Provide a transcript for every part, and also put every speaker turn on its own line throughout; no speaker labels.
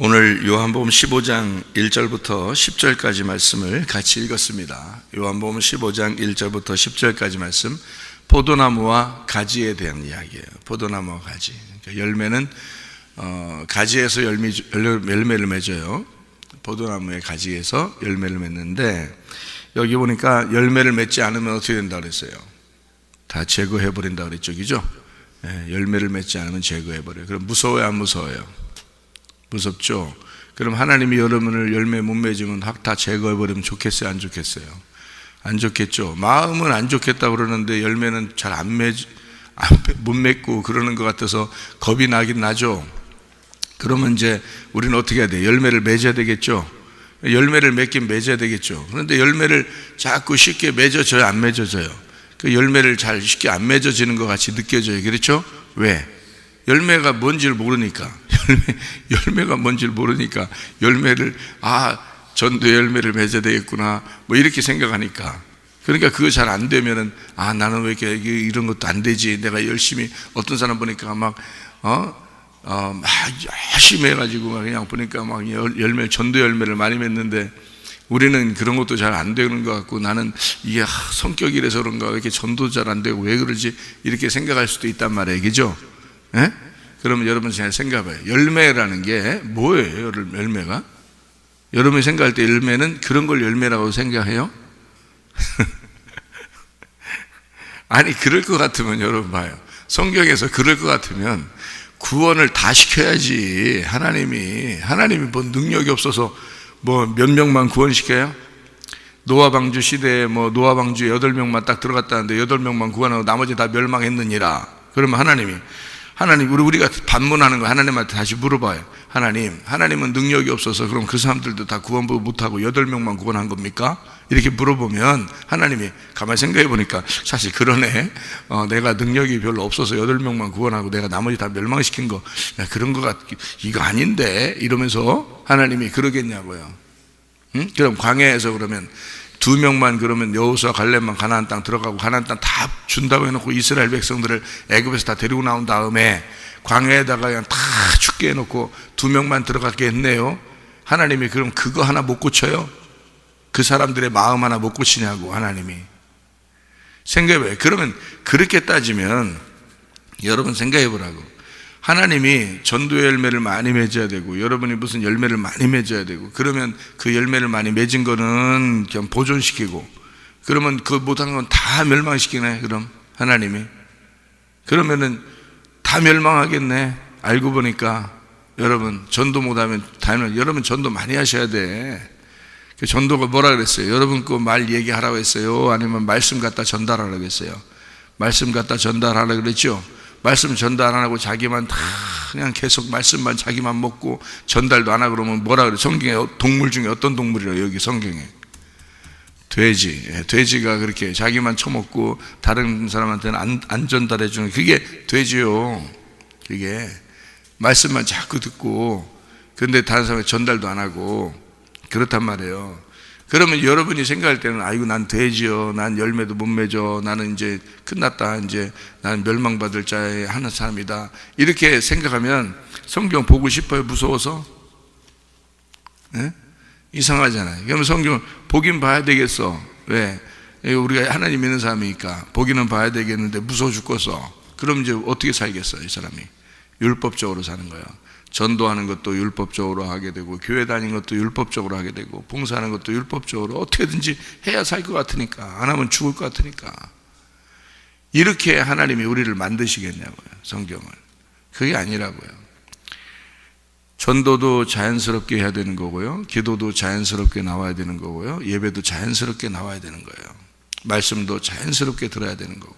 오늘 요한복음 15장 1절부터 10절까지 말씀을 같이 읽었습니다. 요한복음 15장 1절부터 10절까지 말씀, 포도나무와 가지에 대한 이야기예요. 포도나무와 가지. 그러니까 열매는 가지에서 열매를 맺어요. 포도나무의 가지에서 열매를 맺는데, 여기 보니까 열매를 맺지 않으면 어떻게 된다고 그랬어요? 다 제거해버린다고 그랬죠, 그죠? 열매를 맺지 않으면 제거해버려요. 그럼 무서워요, 안 무서워요? 무섭죠? 그럼 하나님이 여러분을 열매 못 맺으면 확 다 제거해버리면 좋겠어요, 안 좋겠어요? 안 좋겠죠? 마음은 안 좋겠다고 그러는데 열매는 잘 못 맺고 그러는 것 같아서 겁이 나긴 나죠. 그러면 이제 우리는 어떻게 해야 돼요? 열매를 맺어야 되겠죠? 열매를 맺긴 맺어야 되겠죠. 그런데 열매를 자꾸 쉽게 맺어져요, 안 맺어져요? 그 열매를 잘 쉽게 안 맺어지는 것 같이 느껴져요. 그렇죠? 왜? 열매가 뭔지를 모르니까. 열매가 뭔지를 모르니까 열매를, 전도 열매를 맺어야 되겠구나, 뭐 이렇게 생각하니까. 그러니까 그거 잘 안 되면은, 나는 왜 이렇게 이런 것도 안 되지? 내가 열심히, 어떤 사람 보니까 막 열심히 해가지고 그냥 보니까 막 전도 열매를 많이 맺는데, 우리는 그런 것도 잘 안 되는 것 같고, 나는 이게 성격이라서 그런가, 왜 이렇게 전도 잘 안 되고 왜 그러지? 이렇게 생각할 수도 있단 말이에요. 그죠? 예? 그러면 여러분 잘 생각해봐요. 열매라는 게 뭐예요? 열매가? 여러분이 생각할 때 열매는 그런 걸 열매라고 생각해요? 아니, 그럴 것 같으면 여러분 봐요. 성경에서 그럴 것 같으면 구원을 다 시켜야지. 하나님이 뭐 능력이 없어서 뭐 몇 명만 구원시켜요? 노아 방주 시대에 뭐 노아 방주에 8명만 딱 들어갔다는데 8명만 구원하고 나머지 다 멸망했느니라. 그러면 하나님, 우리가 반문하는 거 하나님한테 다시 물어봐요. 하나님은 능력이 없어서 그럼 그 사람들도 다 구원 못하고 8명만 구원한 겁니까? 이렇게 물어보면 하나님이 가만히 생각해 보니까 사실 그러네. 내가 능력이 별로 없어서 8명만 구원하고 내가 나머지 다 멸망시킨 거, 그런 거 이거 아닌데? 이러면서 하나님이 그러겠냐고요. 응? 그럼 광야에서 그러면 2명만 그러면 여호수아 갈렙만 가나안 땅 들어가고 가나안 땅 다 준다고 해놓고 이스라엘 백성들을 애굽에서 다 데리고 나온 다음에 광야에다가 그냥 다 죽게 해놓고 2명만 들어가게 했네요. 하나님이 그럼 그거 하나 못 고쳐요? 그 사람들의 마음 하나 못 고치냐고. 하나님이 생각해봐요. 그러면 그렇게 따지면 여러분 생각해 보라고. 하나님이 전도의 열매를 많이 맺어야 되고, 여러분이 무슨 열매를 많이 맺어야 되고, 그러면 그 열매를 많이 맺은 거는 그냥 보존시키고, 그러면 그 못한 건 다 멸망시키네. 그럼 하나님이 그러면은 다 멸망하겠네. 알고 보니까 여러분 전도 못하면 여러분 전도 많이 하셔야 돼. 그 전도가 뭐라 그랬어요? 여러분 그 말 얘기하라고 했어요? 아니면 말씀 갖다 전달하라고 했어요? 말씀 갖다 전달하라고 그랬죠? 말씀 전달 안 하고 자기만 다 그냥 계속 말씀만 자기만 먹고 전달도 안 하고 그러면 뭐라 그래? 성경에 동물 중에 어떤 동물이라고? 여기 성경에 돼지가 그렇게 자기만 처먹고 다른 사람한테는 안 전달해 주는, 그게 돼지요. 그게 말씀만 자꾸 듣고 근데 다른 사람한테 전달도 안 하고 그렇단 말이에요. 그러면 여러분이 생각할 때는 아이고 난 돼지요, 난 열매도 못 맺어, 나는 이제 끝났다, 이제 나는 멸망받을 자에 하는 사람이다, 이렇게 생각하면 성경 보고 싶어요? 무서워서? 네? 이상하잖아요. 그러면 성경 보긴 봐야 되겠어. 왜? 우리가 하나님 믿는 사람이니까 보기는 봐야 되겠는데 무서워 죽겠어. 그럼 이제 어떻게 살겠어요? 이 사람이 율법적으로 사는 거야. 전도하는 것도 율법적으로 하게 되고, 교회 다니는 것도 율법적으로 하게 되고, 봉사하는 것도 율법적으로 어떻게든지 해야 살 것 같으니까, 안 하면 죽을 것 같으니까. 이렇게 하나님이 우리를 만드시겠냐고요. 성경을. 그게 아니라고요. 전도도 자연스럽게 해야 되는 거고요, 기도도 자연스럽게 나와야 되는 거고요, 예배도 자연스럽게 나와야 되는 거예요. 말씀도 자연스럽게 들어야 되는 거고,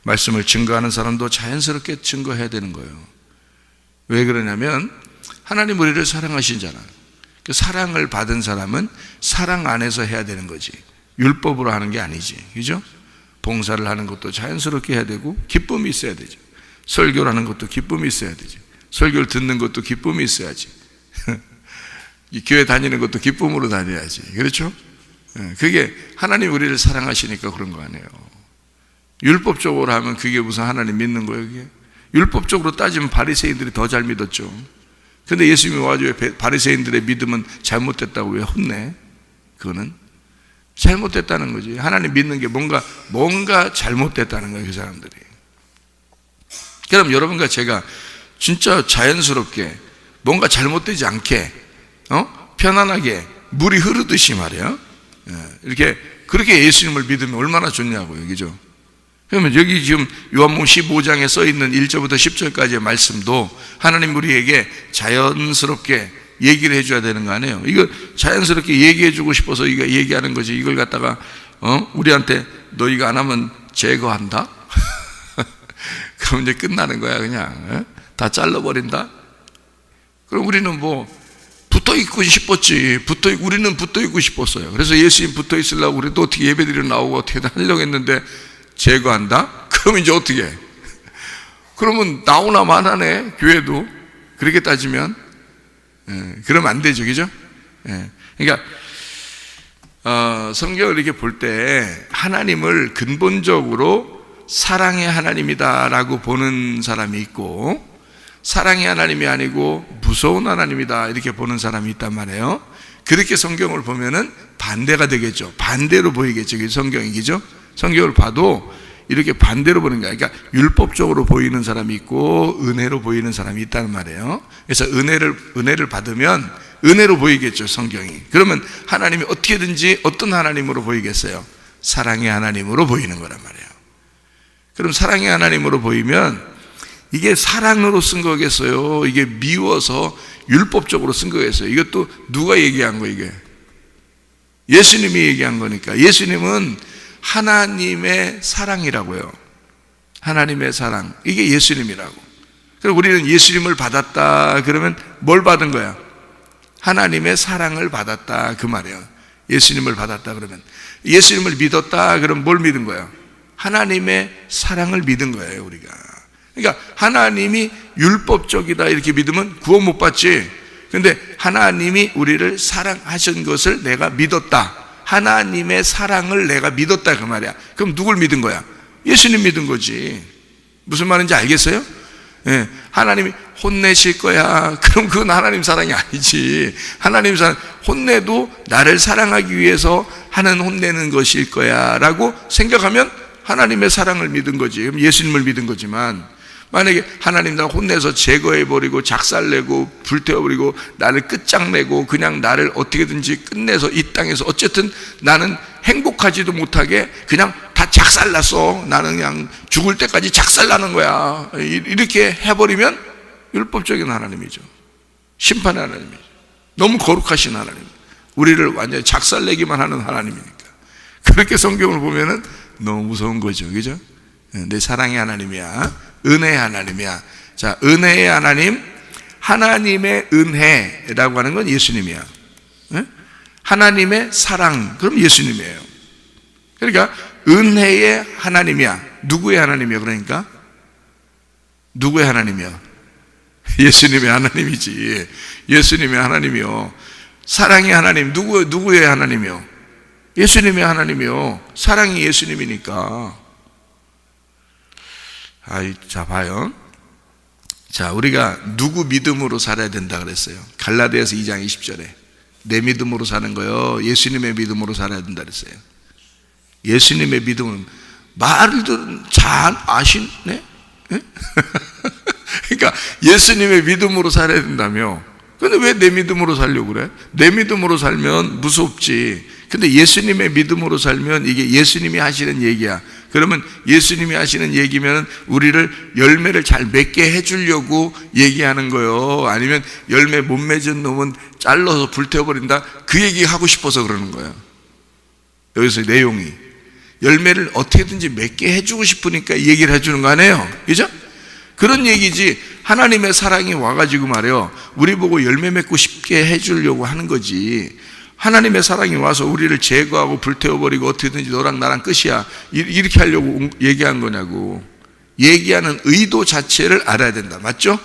말씀을 증거하는 사람도 자연스럽게 증거해야 되는 거예요. 왜 그러냐면 하나님 우리를 사랑하시잖아요. 그 사랑을 받은 사람은 사랑 안에서 해야 되는 거지, 율법으로 하는 게 아니지. 그죠? 봉사를 하는 것도 자연스럽게 해야 되고 기쁨이 있어야 되죠. 설교를 하는 것도 기쁨이 있어야 되죠. 설교를 듣는 것도 기쁨이 있어야지. 교회 다니는 것도 기쁨으로 다녀야지. 그렇죠? 그게 하나님 우리를 사랑하시니까 그런 거 아니에요. 율법적으로 하면 그게 무슨 하나님 믿는 거예요? 그게 율법적으로 따지면 바리새인들이 더 잘 믿었죠. 근데 예수님이 와가지고 바리새인들의 믿음은 잘못됐다고 왜 혼내? 그거는 잘못됐다는 거지. 하나님 믿는 게 뭔가 잘못됐다는 거예요, 그 사람들이. 그럼 여러분과 제가 진짜 자연스럽게 뭔가 잘못되지 않게, 편안하게 물이 흐르듯이 말이야. 이렇게 그렇게 예수님을 믿으면 얼마나 좋냐고요, 그죠? 그러면 여기 지금 요한복음 15장에 써 있는 1절부터 10절까지의 말씀도 하나님 우리에게 자연스럽게 얘기를 해줘야 되는 거 아니에요? 이거 자연스럽게 얘기해주고 싶어서 이거 얘기하는 거지. 이걸 갖다가 우리한테 너희가 안 하면 제거한다? 그럼 이제 끝나는 거야, 그냥. 다 잘라버린다? 그럼 우리는 뭐 붙어 있고 싶었지. 우리는 붙어 있고 싶었어요. 그래서 예수님 붙어 있으려고 우리도 어떻게 예배드리러 나오고 어떻게 하려고 했는데 제거한다? 그럼 이제 어떻게 해? 그러면 나오나 마나네, 교회도. 그렇게 따지면 그러면 안 되죠, 그죠? 그러니까 성경을 이렇게 볼 때 하나님을 근본적으로 사랑의 하나님이다라고 보는 사람이 있고, 사랑의 하나님이 아니고 무서운 하나님이다 이렇게 보는 사람이 있단 말이에요. 그렇게 성경을 보면은 반대가 되겠죠. 반대로 보이겠죠, 그 성경이, 그죠? 성경을 봐도 이렇게 반대로 보는 거야. 그러니까 율법적으로 보이는 사람이 있고 은혜로 보이는 사람이 있다는 말이에요. 그래서 은혜를 받으면 은혜로 보이겠죠, 성경이. 그러면 하나님이 어떻게든지 어떤 하나님으로 보이겠어요? 사랑의 하나님으로 보이는 거란 말이에요. 그럼 사랑의 하나님으로 보이면 이게 사랑으로 쓴 거겠어요? 이게 미워서 율법적으로 쓴 거겠어요? 이것도 누가 얘기한 거예요, 이게? 예수님이 얘기한 거니까. 예수님은 하나님의 사랑이라고요. 하나님의 사랑. 이게 예수님이라고. 그럼 우리는 예수님을 받았다 그러면 뭘 받은 거야? 하나님의 사랑을 받았다, 그 말이에요. 예수님을 받았다 그러면. 예수님을 믿었다 그러면 뭘 믿은 거야? 하나님의 사랑을 믿은 거예요, 우리가. 그러니까 하나님이 율법적이다 이렇게 믿으면 구원 못 받지. 근데 하나님이 우리를 사랑하신 것을 내가 믿었다, 하나님의 사랑을 내가 믿었다, 그 말이야. 그럼 누굴 믿은 거야? 예수님 믿은 거지. 무슨 말인지 알겠어요? 하나님이 혼내실 거야. 그럼 그건 하나님 사랑이 아니지. 하나님 사랑, 혼내도 나를 사랑하기 위해서 하는 혼내는 것일 거야 라고 생각하면 하나님의 사랑을 믿은 거지. 그럼 예수님을 믿은 거지만, 만약에 하나님 나 혼내서 제거해버리고 작살내고 불태워버리고 나를 끝장내고 그냥 나를 어떻게든지 끝내서 이 땅에서 어쨌든 나는 행복하지도 못하게 그냥 다 작살났어, 나는 그냥 죽을 때까지 작살나는 거야, 이렇게 해버리면 율법적인 하나님이죠. 심판의 하나님이죠. 너무 거룩하신 하나님, 우리를 완전히 작살내기만 하는 하나님이니까. 그렇게 성경을 보면은 너무 무서운 거죠, 그죠? 내 사랑의 하나님이야, 은혜의 하나님이야. 자, 은혜의 하나님, 하나님의 은혜라고 하는 건 예수님이야. 하나님의 사랑, 그럼 예수님이에요. 그러니까 은혜의 하나님이야. 누구의 하나님이야? 그러니까 누구의 하나님이야? 예수님의 하나님이지. 예수님의 하나님이요. 사랑의 하나님, 누구의 하나님이요? 예수님의 하나님이요. 사랑이 예수님이니까. 자, 봐요. 자, 우리가 누구 믿음으로 살아야 된다 그랬어요? 갈라디아서 2장 20절에 내 믿음으로 사는 거요, 예수님의 믿음으로 살아야 된다 그랬어요. 예수님의 믿음은 말을 잘 아시네? 그러니까 예수님의 믿음으로 살아야 된다며. 근데 왜 내 믿음으로 살려고 그래? 내 믿음으로 살면 무섭지. 근데 예수님의 믿음으로 살면 이게 예수님이 하시는 얘기야. 그러면 예수님이 하시는 얘기면 우리를 열매를 잘 맺게 해주려고 얘기하는 거예요? 아니면 열매 못 맺은 놈은 잘라서 불태워버린다, 그 얘기 하고 싶어서 그러는 거예요? 여기서 내용이 열매를 어떻게든지 맺게 해주고 싶으니까 이 얘기를 해주는 거 아니에요? 그죠? 그런 얘기지. 하나님의 사랑이 와가지고 말이에요, 우리 보고 열매 맺고 싶게 해주려고 하는 거지. 하나님의 사랑이 와서 우리를 제거하고 불태워버리고 어떻게든지 너랑 나랑 끝이야 이렇게 하려고 얘기한 거냐고. 얘기하는 의도 자체를 알아야 된다. 맞죠?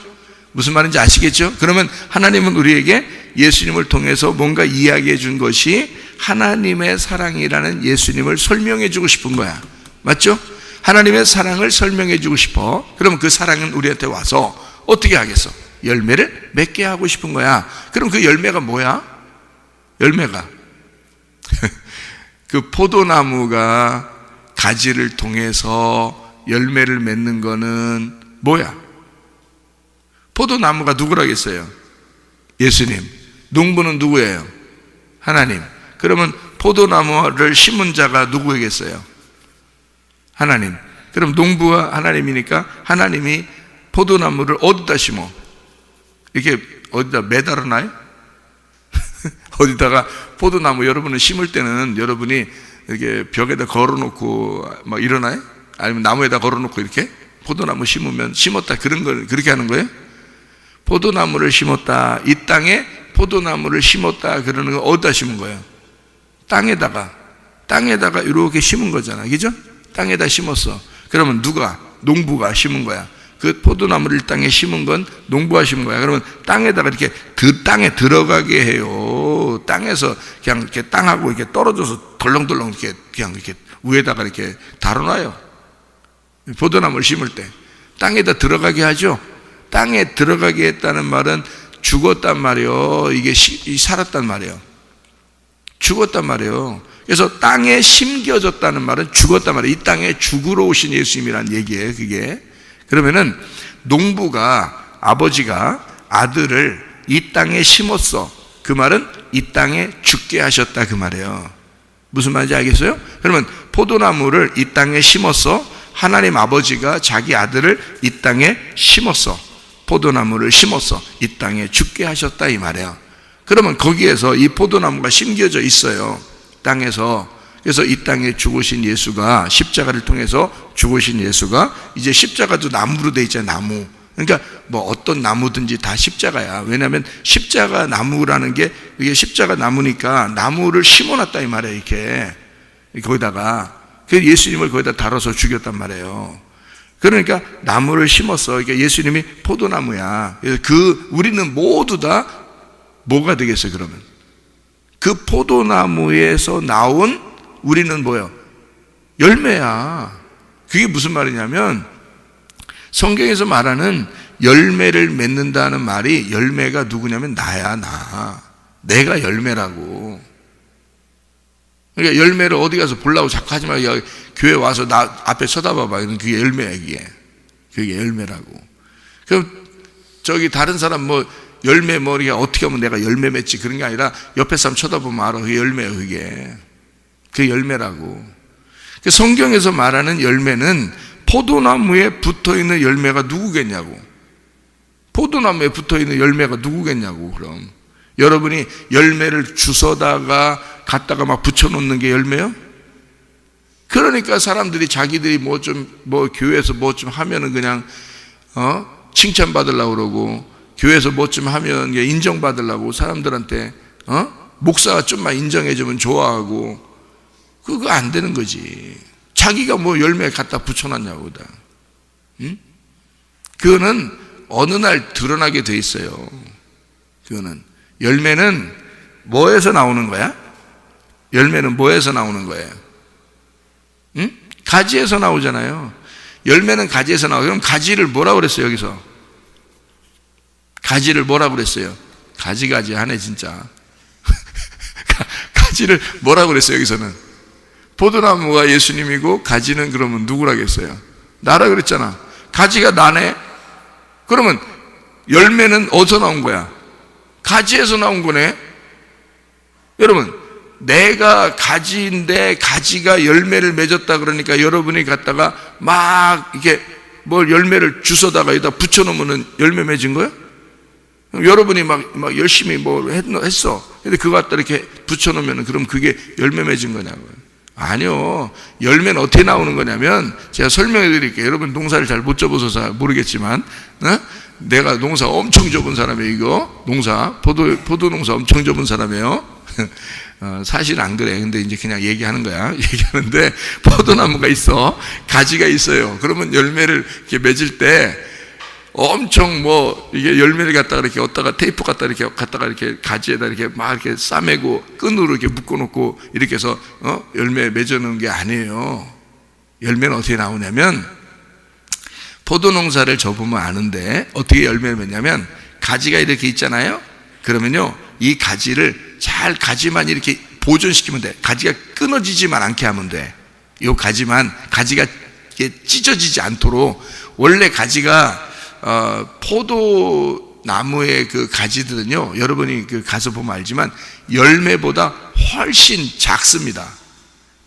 무슨 말인지 아시겠죠? 그러면 하나님은 우리에게 예수님을 통해서 뭔가 이야기해 준 것이 하나님의 사랑이라는 예수님을 설명해 주고 싶은 거야. 맞죠? 하나님의 사랑을 설명해 주고 싶어. 그러면 그 사랑은 우리한테 와서 어떻게 하겠어? 열매를 맺게 하고 싶은 거야. 그럼 그 열매가 뭐야? 열매가 그 포도나무가 가지를 통해서 열매를 맺는 거는 뭐야? 포도나무가 누구라겠어요? 예수님. 농부는 누구예요? 하나님. 그러면 포도나무를 심은 자가 누구이겠어요? 하나님. 그럼 농부와 하나님이니까 하나님이 포도나무를 어디다 심어? 이렇게 어디다 매달아놔요? 어디다가 포도나무 여러분은 심을 때는 여러분이 이렇게 벽에다 걸어놓고 막 이러나요? 아니면 나무에다 걸어놓고 이렇게 포도나무 심으면 심었다 그런 걸 그렇게 하는 거예요? 포도나무를 심었다, 이 땅에 포도나무를 심었다 그러는 거 어디다 심은 거예요? 땅에다가 이렇게 심은 거잖아, 그죠? 땅에다 심었어. 그러면 누가? 농부가 심은 거야. 그 포도나무를 땅에 심은 건 농부가 심은 거야. 그러면 땅에다가 이렇게 땅에 들어가게 해요. 땅에서 그냥 이렇게 땅하고 이렇게 떨어져서 덜렁덜렁 이렇게 그냥 이렇게 위에다가 이렇게 달아놔요. 포도나무를 심을 때 땅에다 들어가게 하죠. 땅에 들어가게 했다는 말은 죽었단 말이에요. 이게 살았단 말이에요. 죽었단 말이에요. 그래서 땅에 심겨졌다는 말은 죽었단 말이에요. 이 땅에 죽으러 오신 예수님이란 얘기예요, 그게. 그러면은 농부가, 아버지가 아들을 이 땅에 심었어. 그 말은 이 땅에 죽게 하셨다 그 말이에요. 무슨 말인지 알겠어요? 그러면 포도나무를 이 땅에 심었어. 하나님 아버지가 자기 아들을 이 땅에 심었어. 포도나무를 심었어. 이 땅에 죽게 하셨다 이 말이에요. 그러면 거기에서 이 포도나무가 심겨져 있어요, 땅에서. 그래서 이 땅에 죽으신 예수가, 십자가를 통해서 죽으신 예수가 이제 십자가도 나무로 돼 있잖아요. 나무. 그러니까 뭐 어떤 나무든지 다 십자가야. 왜냐하면 십자가 나무라는 게 이게 십자가 나무니까 나무를 심어놨다 이 말이에요. 이렇게 거기다가 그래서 예수님을 거기다 달아서 죽였단 말이에요. 그러니까 나무를 심었어. 그러니까 예수님이 포도나무야. 그래서 우리는 모두 다 뭐가 되겠어요? 그러면 그 포도나무에서 나온 우리는 뭐예요? 열매야. 그게 무슨 말이냐면 성경에서 말하는 열매를 맺는다는 말이 열매가 누구냐면 나야, 나. 내가 열매라고. 그러니까 열매를 어디 가서 보려고 자꾸 하지 말고 교회 와서 나 앞에 쳐다봐봐. 그게 열매야, 그게 열매라고. 그럼 저기 다른 사람 뭐 열매 뭐 이렇게 어떻게 하면 내가 열매 맺지 그런 게 아니라 옆에 사람 쳐다보면 알아. 그게 열매야, 그게. 그게 열매라고. 성경에서 말하는 열매는 포도나무에 붙어있는 열매가 누구겠냐고. 포도나무에 붙어있는 열매가 누구겠냐고. 그럼 여러분이 열매를 주워다가 갖다가 막 붙여놓는 게 열매요? 그러니까 사람들이 자기들이 뭐 교회에서 뭐 좀 하면은 그냥 칭찬받으려고 그러고, 교회에서 뭐 좀 하면 인정받으려고 사람들한테 목사가 좀만 인정해주면 좋아하고, 그거 안 되는 거지. 자기가 뭐 열매 갖다 붙여놨냐고 다. 응? 그거는 어느 날 드러나게 돼 있어요. 그거는 열매는 뭐에서 나오는 거야? 열매는 뭐에서 나오는 거예요? 응? 가지에서 나오잖아요. 열매는 가지에서 나와요. 그럼 가지를 뭐라고 그랬어요? 여기서 가지를 뭐라고 그랬어요? 가지 하네 진짜. 가지를 뭐라고 그랬어요? 여기서는 포도나무가 예수님이고 가지는 그러면 누구라겠어요? 나라 그랬잖아. 가지가 나네. 그러면 열매는 어디서 나온 거야? 가지에서 나온 거네. 여러분, 내가 가지인데 가지가 열매를 맺었다 그러니까 여러분이 갖다가 막 이렇게 뭘 열매를 주워다가 여기다 붙여놓으면 열매 맺은 거야? 여러분이 막 열심히 뭐 했어. 근데 그거 갖다 이렇게 붙여놓으면 그럼 그게 열매 맺은 거냐고요. 아니요. 열매는 어떻게 나오는 거냐면 제가 설명해 드릴게요. 여러분 농사를 잘 못 접어서 잘 모르겠지만 내가 농사 엄청 접은 사람이에요. 이거 포도 농사 엄청 접은 사람이에요. 사실 안 그래. 근데 이제 그냥 얘기하는 거야. 얘기하는데 포도나무가 있어. 가지가 있어요. 그러면 열매를 이렇게 맺을 때 엄청 뭐 이게 열매를 갖다가 이렇게 어디다가 테이프 갖다가 이렇게 가지에다 이렇게 막 이렇게 싸매고 끈으로 이렇게 묶어놓고 이렇게 해서 열매 맺어놓은 게 아니에요. 열매는 어떻게 나오냐면 포도 농사를 접으면 아는데 어떻게 열매를 맺냐면 가지가 이렇게 있잖아요. 그러면요, 이 가지를 잘 가지만 이렇게 보존시키면 돼. 가지가 끊어지지만 않게 하면 돼. 이 가지가 찢어지지 않도록. 원래 가지가 포도나무의 그 가지들은요, 여러분이 그 가서 보면 알지만 열매보다 훨씬 작습니다.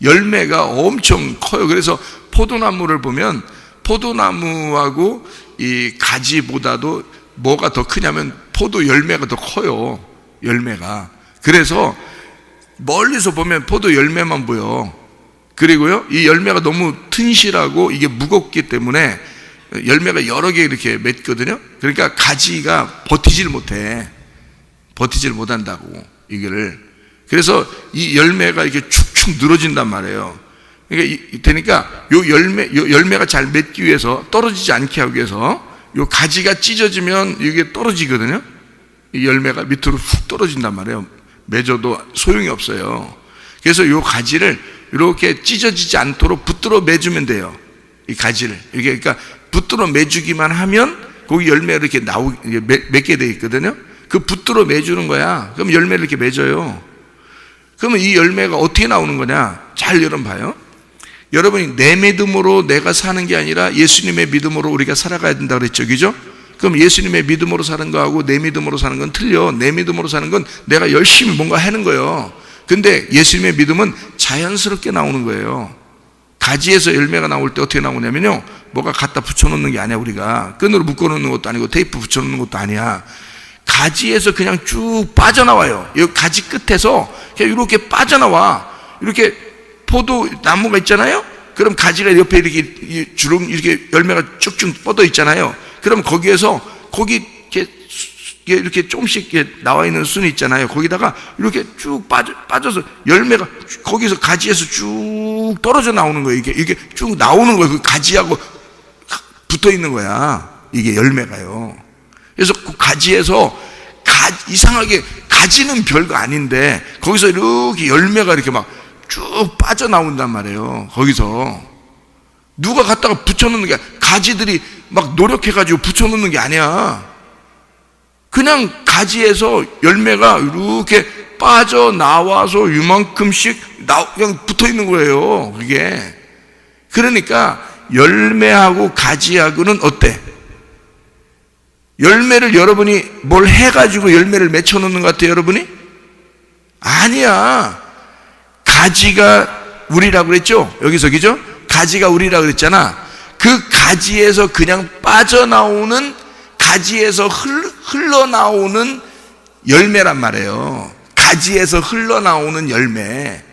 열매가 엄청 커요. 그래서 포도나무를 보면 포도나무하고 이 가지보다도 뭐가 더 크냐면 포도 열매가 더 커요. 열매가. 그래서 멀리서 보면 포도 열매만 보여. 그리고요, 이 열매가 너무 튼실하고 이게 무겁기 때문에 열매가 여러 개 이렇게 맺거든요. 그러니까 가지가 버티질 못한다고, 이거를. 그래서 이 열매가 이렇게 축축 늘어진단 말이에요. 그러니까 요 열매가 잘 맺기 위해서, 떨어지지 않게 하기 위해서, 요 가지가 찢어지면 이게 떨어지거든요. 이 열매가 밑으로 훅 떨어진단 말이에요. 맺어도 소용이 없어요. 그래서 요 가지를 이렇게 찢어지지 않도록 붙들어 매주면 돼요. 이 가지를. 이게 그러니까 붙들어 매주기만 하면 거기 열매가 이렇게 맺게 돼 있거든요. 그 붙들어 매주는 거야. 그럼 열매를 이렇게 맺어요. 그러면 이 열매가 어떻게 나오는 거냐? 잘 여러분 봐요. 여러분이 내 믿음으로 내가 사는 게 아니라 예수님의 믿음으로 우리가 살아가야 된다 그랬죠, 그죠? 그럼 예수님의 믿음으로 사는 거하고 내 믿음으로 사는 건 틀려. 내 믿음으로 사는 건 내가 열심히 뭔가 하는 거예요. 근데 예수님의 믿음은 자연스럽게 나오는 거예요. 가지에서 열매가 나올 때 어떻게 나오냐면요, 뭐가 갖다 붙여놓는 게 아니야. 우리가 끈으로 묶어놓는 것도 아니고 테이프 붙여놓는 것도 아니야. 가지에서 그냥 쭉 빠져나와요. 이 가지 끝에서 그냥 이렇게 빠져나와. 이렇게 포도 나무가 있잖아요. 그럼 가지가 옆에 이렇게 주름 이렇게 열매가 쭉쭉 뻗어 있잖아요. 그럼 거기에서 거기 이렇게 조금씩 이렇게 나와 있는 순이 있잖아요. 거기다가 이렇게 쭉 빠져서 열매가 거기서 가지에서 쭉 떨어져 나오는 거예요. 이게 쭉 나오는 거예요. 그 가지하고 붙어 있는 거야. 이게 열매가요. 그래서 그 가지에서 이상하게 가지는 별거 아닌데 거기서 이렇게 열매가 이렇게 막 쭉 빠져나온단 말이에요. 거기서 누가 갖다가 붙여놓는 게, 가지들이 막 노력해가지고 붙여놓는 게 아니야. 그냥 가지에서 열매가 이렇게 빠져나와서 이만큼씩 그냥 붙어있는 거예요, 그게. 그러니까 열매하고 가지하고는 어때? 열매를 여러분이 뭘 해가지고 열매를 맺혀놓는 것 같아요, 여러분이? 아니야. 가지가 우리라고 그랬죠? 여기서, 그죠? 가지가 우리라고 그랬잖아. 그 가지에서 그냥 빠져나오는, 가지에서 흘러나오는 열매란 말이에요. 가지에서 흘러나오는 열매.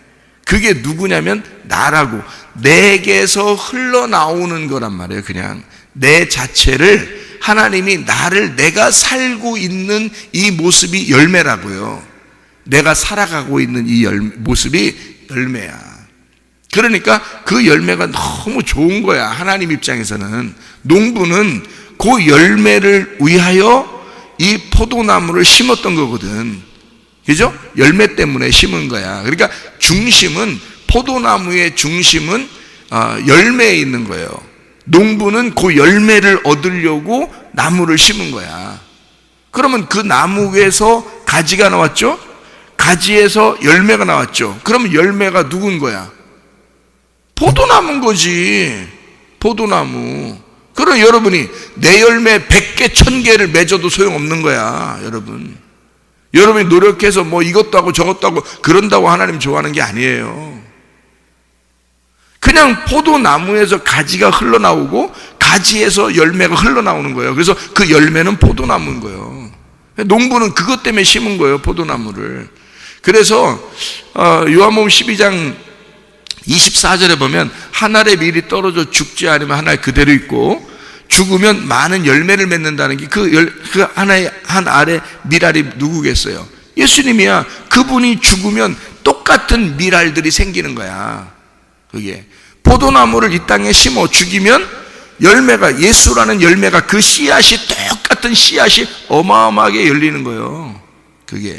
그게 누구냐면 나라고. 내게서 흘러나오는 거란 말이에요. 그냥 내 자체를, 하나님이 나를, 내가 살고 있는 이 모습이 열매라고요. 내가 살아가고 있는 이 모습이 열매야. 그러니까 그 열매가 너무 좋은 거야. 하나님 입장에서는. 농부는 그 열매를 위하여 이 포도나무를 심었던 거거든. 그죠? 열매 때문에 심은 거야. 그러니까 중심은, 포도나무의 중심은 열매에 있는 거예요. 농부는 그 열매를 얻으려고 나무를 심은 거야. 그러면 그 나무에서 가지가 나왔죠? 가지에서 열매가 나왔죠. 그러면 열매가 누군 거야? 포도나무인 거지. 포도나무. 그럼 여러분이 내 열매 100개, 1000개를 맺어도 소용없는 거야, 여러분. 여러분이 노력해서 뭐 이것도 하고 저것도 하고 그런다고 하나님 좋아하는 게 아니에요. 그냥 포도나무에서 가지가 흘러나오고 가지에서 열매가 흘러나오는 거예요. 그래서 그 열매는 포도나무인 거예요. 농부는 그것 때문에 심은 거예요, 포도나무를. 그래서 요한복음 12장 24절에 보면 한 알의 밀이 떨어져 죽지 않으면 한 알 그대로 있고 죽으면 많은 열매를 맺는다는 게 그 한 알의 밀알이 누구겠어요? 예수님이야. 그분이 죽으면 똑같은 밀알들이 생기는 거야. 그게 포도나무를 이 땅에 심어 죽이면 열매가, 예수라는 열매가, 그 씨앗이, 똑같은 씨앗이 어마어마하게 열리는 거예요. 그게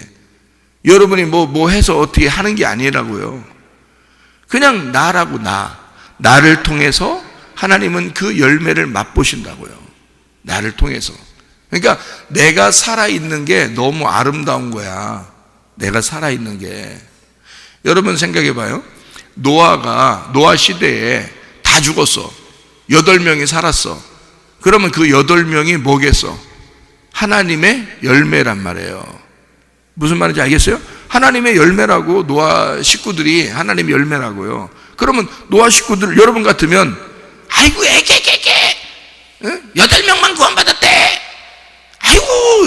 여러분이 뭐 해서 어떻게 하는 게 아니라고요. 그냥 나라고. 나를 통해서 하나님은 그 열매를 맛보신다고요. 나를 통해서. 그러니까 내가 살아있는 게 너무 아름다운 거야. 내가 살아있는 게. 여러분 생각해 봐요. 노아 시대에 다 죽었어. 8명이 살았어. 그러면 그 8명이 뭐겠어? 하나님의 열매란 말이에요. 무슨 말인지 알겠어요? 하나님의 열매라고. 노아 식구들이 하나님의 열매라고요. 그러면 노아 식구들 여러분 같으면 아이고 애게게게 8명만 구원받았대. 아이고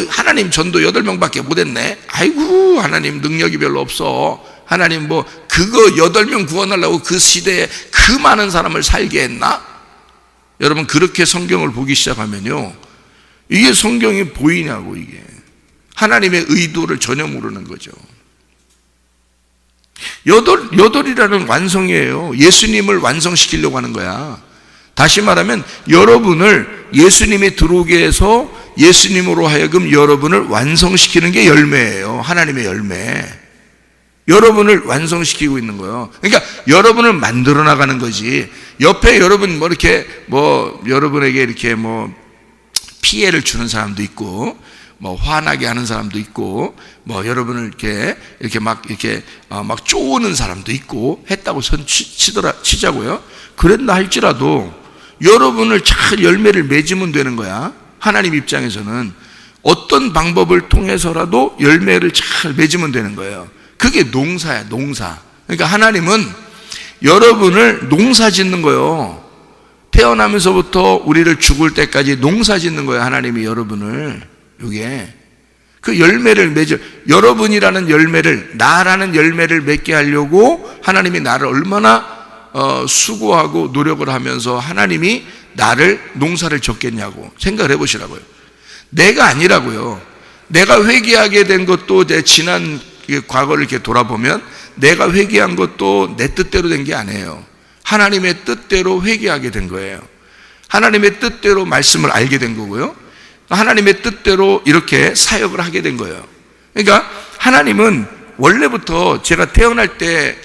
하나님 전도 8명밖에 못했네. 아이고 하나님 능력이 별로 없어. 하나님 뭐 그거 8명 구원하려고 그 시대에 그 많은 사람을 살게 했나? 여러분 그렇게 성경을 보기 시작하면요, 이게 성경이 보이냐고. 이게 하나님의 의도를 전혀 모르는 거죠. 여덟이라는 완성이에요. 예수님을 완성시키려고 하는 거야. 다시 말하면 여러분을 예수님이 들어오게 해서 예수님으로 하여금 여러분을 완성시키는 게 열매예요. 하나님의 열매. 여러분을 완성시키고 있는 거예요. 그러니까 여러분을 만들어 나가는 거지. 옆에 여러분 뭐 이렇게 뭐 여러분에게 이렇게 뭐 피해를 주는 사람도 있고, 뭐 화나게 하는 사람도 있고, 뭐 여러분을 이렇게 막 쪼는 사람도 있고 했다고 치자고요. 그랬나 할지라도 여러분을 잘 열매를 맺으면 되는 거야. 하나님 입장에서는 어떤 방법을 통해서라도 열매를 잘 맺으면 되는 거예요. 그게 농사야, 농사. 그러니까 하나님은 여러분을 농사 짓는 거예요. 태어나면서부터 우리를 죽을 때까지 농사 짓는 거예요. 하나님이 여러분을. 이게 그 열매를 맺어, 여러분이라는 열매를, 나라는 열매를 맺게 하려고 하나님이 나를 얼마나 수고하고 노력을 하면서 하나님이 나를 농사를 졌겠냐고 생각을 해보시라고요. 내가 아니라고요. 내가 회개하게 된 것도 내 지난 과거를 이렇게 돌아보면 내가 회개한 것도 내 뜻대로 된 게 아니에요. 하나님의 뜻대로 회개하게 된 거예요. 하나님의 뜻대로 말씀을 알게 된 거고요. 하나님의 뜻대로 이렇게 사역을 하게 된 거예요. 그러니까 하나님은 원래부터 제가 태어날 때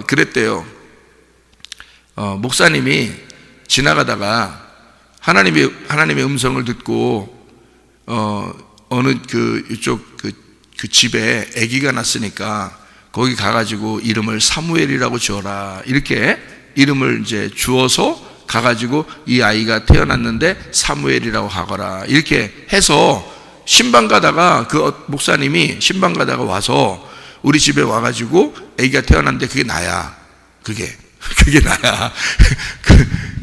그랬대요. 목사님이 지나가다가 하나님의 음성을 듣고 어느 이쪽 그 집에 아기가 났으니까 거기 가가지고 이름을 사무엘이라고 지어라, 이렇게 이름을 이제 주어서 가가지고 이 아이가 태어났는데 사무엘이라고 하거라, 이렇게 해서 신방 가다가 그 목사님이 신방 가다가 와서 우리 집에 와가지고 아기가 태어났는데 그게 나야. 그게 나야.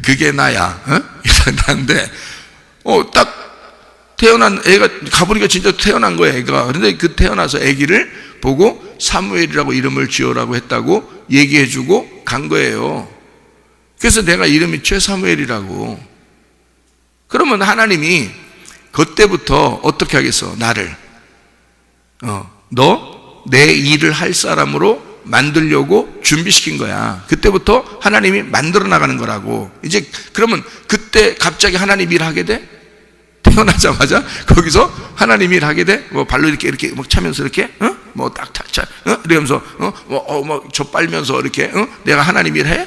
그게 나야. 나인데 딱 태어난 애가 가보니까 진짜 태어난 거야, 애가. 그런데 그 태어나서 애기를 보고 사무엘이라고 이름을 지어라고 했다고 얘기해주고 간 거예요. 그래서 내가 이름이 최사무엘이라고. 그러면 하나님이 그때부터 어떻게 하겠어? 나를 너 내 일을 할 사람으로 만들려고 준비시킨 거야. 그때부터 하나님이 만들어 나가는 거라고. 이제 그러면 그때 갑자기 하나님 일 하게 돼? 태어나자마자 거기서 하나님 일 하게 돼? 뭐 발로 이렇게 막 차면서 이렇게 뭐 딱 차 이러면서 뭐 저 빨면서 이렇게 내가 하나님 일 해?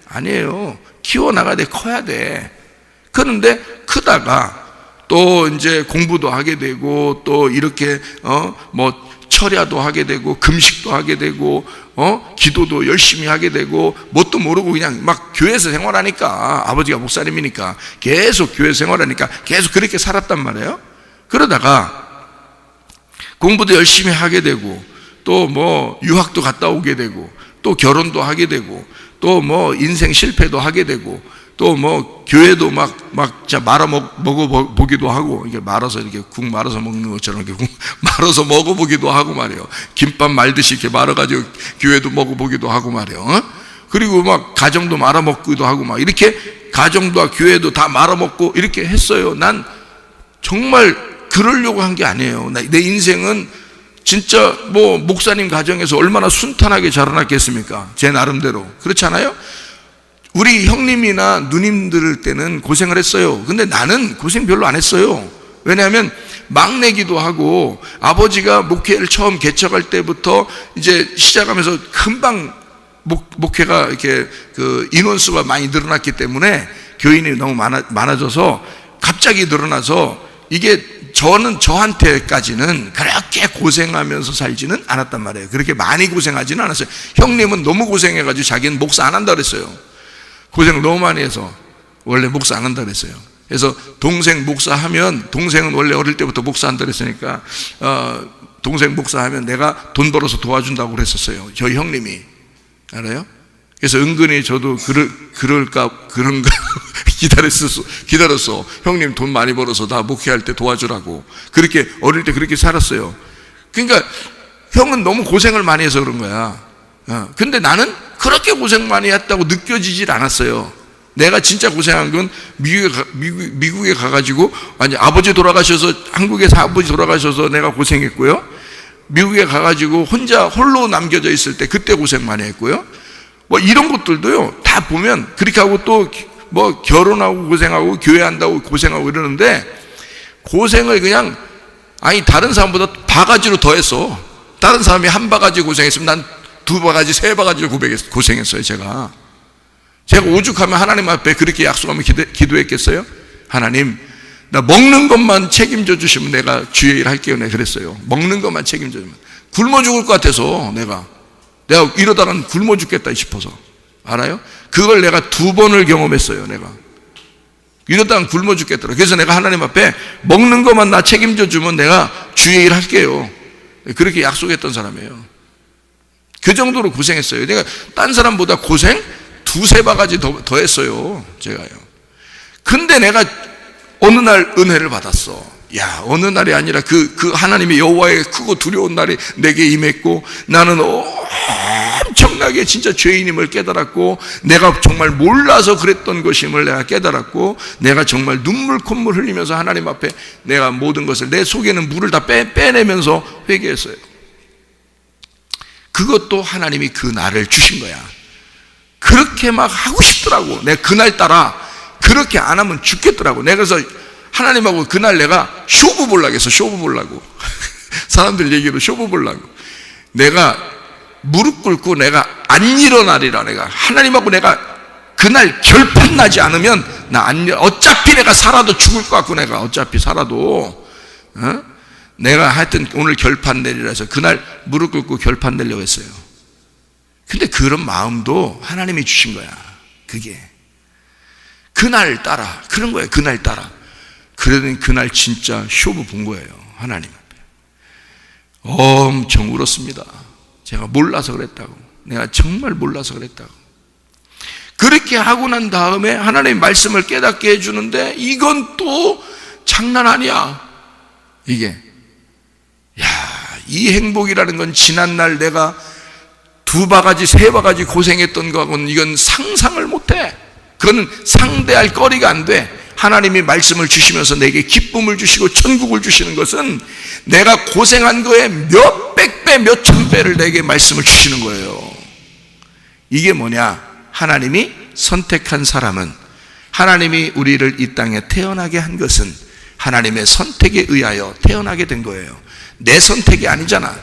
아니에요. 키워나가야 돼. 커야 돼. 그런데 크다가 또 이제 공부도 하게 되고, 또 이렇게 뭐 철야도 하게 되고, 금식도 하게 되고, 기도도 열심히 하게 되고, 뭣도 모르고 그냥 막 교회에서 생활하니까, 아버지가 목사님이니까 계속 교회 생활하니까 계속 그렇게 살았단 말이에요. 그러다가 공부도 열심히 하게 되고, 또 뭐 유학도 갔다 오게 되고, 또 결혼도 하게 되고, 또 뭐 인생 실패도 하게 되고, 또 뭐 교회도 막 말아 먹어보기도 하고, 이게 말아서 이렇게 국 말아서 먹는 것처럼 이렇게 국 말아서 먹어보기도 하고 말이에요. 김밥 말듯이 이렇게 말아가지고 교회도 먹어보기도 하고 말이에요. 그리고 막 가정도 말아 먹기도 하고 막 이렇게 가정도 교회도 다 말아 먹고 이렇게 했어요. 난 정말 그러려고 한 게 아니에요. 내 인생은 진짜 뭐 목사님 가정에서 얼마나 순탄하게 자라났겠습니까? 제 나름대로. 그렇지 않아요? 우리 형님이나 누님들 때는 고생을 했어요. 근데 나는 고생 별로 안 했어요. 왜냐하면 막내기도 하고, 아버지가 목회를 처음 개척할 때부터 이제 시작하면서 금방 목회가 이렇게 그 인원수가 많이 늘어났기 때문에 교인이 너무 많아져서 갑자기 늘어나서 이게 저한테까지는 그렇게 고생하면서 살지는 않았단 말이에요. 그렇게 많이 고생하지는 않았어요. 형님은 너무 고생해가지고 자기는 목사 안 한다 그랬어요. 고생을 너무 많이 해서 원래 목사 안 한다 그랬어요. 그래서 동생 목사하면, 동생은 원래 어릴 때부터 목사한다 그랬으니까 동생 목사하면 내가 돈 벌어서 도와준다고 그랬었어요. 저희 형님이. 알아요? 그래서 은근히 저도 그런가 기다렸어. 형님 돈 많이 벌어서 나 목회할 때 도와주라고. 그렇게 어릴 때 그렇게 살았어요. 그러니까 형은 너무 고생을 많이 해서 그런 거야. 근데 나는 그렇게 고생 많이 했다고 느껴지질 않았어요. 내가 진짜 고생한 건 미국에 가가지고, 아니, 아버지 돌아가셔서, 한국에서 아버지 돌아가셔서 내가 고생했고요. 미국에 가가지고 홀로 남겨져 있을 때 그때 고생 많이 했고요. 뭐 이런 것들도요, 다 보면 그렇게 하고 또 뭐 결혼하고 고생하고 교회 한다고 고생하고 이러는데, 고생을 그냥, 아니, 다른 사람보다 바가지로 더 했어. 다른 사람이 한 바가지 고생했으면 난 두 바가지, 세 바가지로 고생했어요, 제가 오죽하면 하나님 앞에 그렇게 약속하면 기도했겠어요? 하나님, 나 먹는 것만 책임져 주시면 내가 주의 일 할게요. 내가 그랬어요. 먹는 것만 책임져 주면. 굶어 죽을 것 같아서 내가 이러다가는 굶어 죽겠다 싶어서. 알아요? 그걸 내가 2번을 경험했어요. 내가 이러다가는 굶어 죽겠더라. 그래서 내가 하나님 앞에 먹는 것만 나 책임져 주면 내가 주의 일 할게요. 그렇게 약속했던 사람이에요. 그 정도로 고생했어요. 내가 딴 사람보다 고생 2-3 바가지 더 했어요, 제가요. 근데 내가 어느 날 은혜를 받았어. 야, 어느 날이 아니라 그 하나님의 여호와의 크고 두려운 날이 내게 임했고, 나는 엄청나게 진짜 죄인임을 깨달았고, 내가 정말 몰라서 그랬던 것임을 내가 깨달았고, 내가 정말 눈물 콧물 흘리면서 하나님 앞에 내가 모든 것을, 내 속에는 물을 다 빼내면서 회개했어요. 그것도 하나님이 그 날을 주신 거야. 그렇게 막 하고 싶더라고. 내가 그날따라 그렇게 안 하면 죽겠더라고. 내가 그래서 하나님하고 그날 내가 쇼부 보려고 했어. 쇼부 보려고. 사람들 얘기로 쇼부 보려고. 내가 무릎 꿇고 내가 안 일어나리라. 내가 하나님하고 내가 그날 결판 나지 않으면 어차피 내가 살아도 죽을 것 같고, 내가 어차피 살아도 내가 하여튼 오늘 결판 내리라 해서 그날 무릎 꿇고 결판 내려고 했어요. 근데 그런 마음도 하나님이 주신 거야. 그게 그날 따라 그런 거예요. 그날 따라. 그러더니 그날 진짜 쇼부 본 거예요. 하나님 앞에 엄청 울었습니다. 제가 몰라서 그랬다고. 내가 정말 몰라서 그랬다고. 그렇게 하고 난 다음에 하나님의 말씀을 깨닫게 해주는데, 이건 또 장난 아니야. 이게 이 행복이라는 건 지난날 내가 2 바가지, 3 바가지 고생했던 거하고는 이건 상상을 못해. 그건 상대할 거리가 안 돼. 하나님이 말씀을 주시면서 내게 기쁨을 주시고 천국을 주시는 것은 내가 고생한 거에 몇백 배, 몇천 배를 내게 말씀을 주시는 거예요. 이게 뭐냐? 하나님이 선택한 사람은, 하나님이 우리를 이 땅에 태어나게 한 것은 하나님의 선택에 의하여 태어나게 된 거예요. 내 선택이 아니잖아.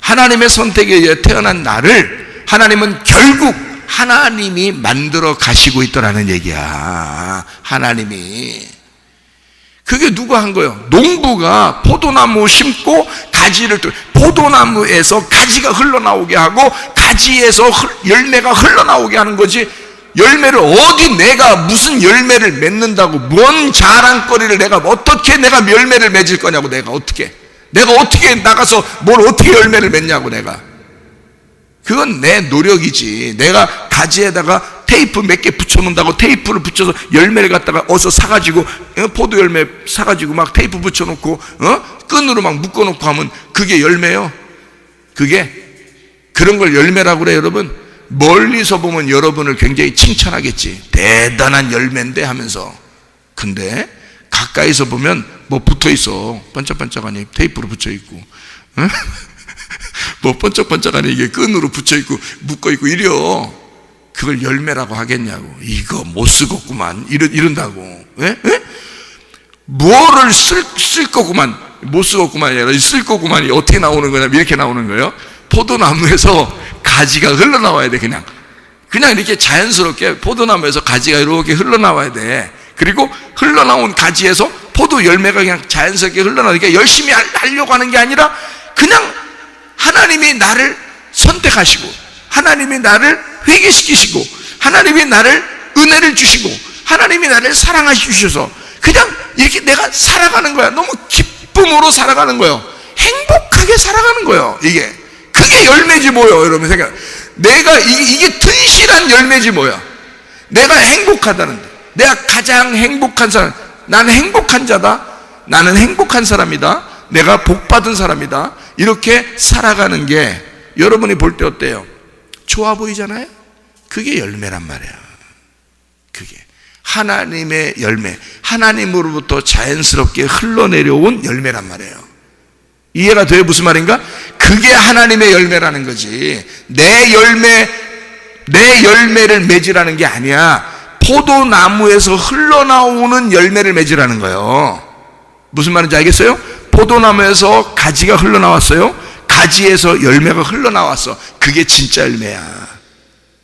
하나님의 선택에 의해 태어난 나를 하나님은 결국 하나님이 만들어 가시고 있더라는 얘기야. 하나님이. 그게 누가 한 거예요? 농부가 포도나무 심고 가지를, 포도나무에서 가지가 흘러나오게 하고 가지에서 열매가 흘러나오게 하는 거지, 열매를 어디 내가 무슨 열매를 맺는다고, 뭔 자랑거리를 내가 어떻게 내가 열매를 맺을 거냐고. 내가 어떻게 나가서 뭘 어떻게 열매를 맺냐고. 내가 그건 내 노력이지. 내가 가지에다가 테이프 몇 개 붙여놓는다고 테이프를 붙여서 열매를 갖다가 어서 사가지고, 포도 열매 사가지고 막 테이프 붙여놓고 끈으로 막 묶어놓고 하면 그게 열매요? 그런 걸 열매라고 그래. 여러분, 멀리서 보면 여러분을 굉장히 칭찬하겠지. 대단한 열매인데 하면서. 근데 가까이서 보면 뭐 붙어있어. 반짝반짝하니 테이프로 붙여있고, 뭐 번쩍번쩍하니 이게 끈으로 붙여있고 묶어있고 이래요. 그걸 열매라고 하겠냐고. 이거 못 쓰겠구만 이런다고. 뭐를 쓸 거구만, 못 쓰겠구만이 아니라 쓸 거구만이 어떻게 나오는 거냐, 이렇게 나오는 거예요. 포도나무에서 가지가 흘러나와야 돼. 그냥 이렇게 자연스럽게 포도나무에서 가지가 이렇게 흘러나와야 돼. 그리고 흘러나온 가지에서 포도 열매가 그냥 자연스럽게 흘러나오니까 열심히 하려고 하는 게 아니라 그냥 하나님이 나를 선택하시고 하나님이 나를 회개시키시고 하나님이 나를 은혜를 주시고 하나님이 나를 사랑하셔서 그냥 이렇게 내가 살아가는 거야. 너무 기쁨으로 살아가는 거예요. 행복하게 살아가는 거예요. 그게 열매지 뭐예요, 여러분 생각. 내가 이게 튼실한 열매지 뭐야. 내가 행복하다는데, 내가 가장 행복한 사람, 나는 행복한 자다, 나는 행복한 사람이다, 내가 복받은 사람이다, 이렇게 살아가는 게 여러분이 볼 때 어때요? 좋아 보이잖아요? 그게 열매란 말이야. 그게 하나님의 열매, 하나님으로부터 자연스럽게 흘러내려온 열매란 말이에요. 이해가 돼요? 무슨 말인가? 그게 하나님의 열매라는 거지. 내 열매를 맺으라는 게 아니야. 포도나무에서 흘러나오는 열매를 맺으라는 거예요. 무슨 말인지 알겠어요? 포도나무에서 가지가 흘러나왔어요. 가지에서 열매가 흘러나왔어. 그게 진짜 열매야.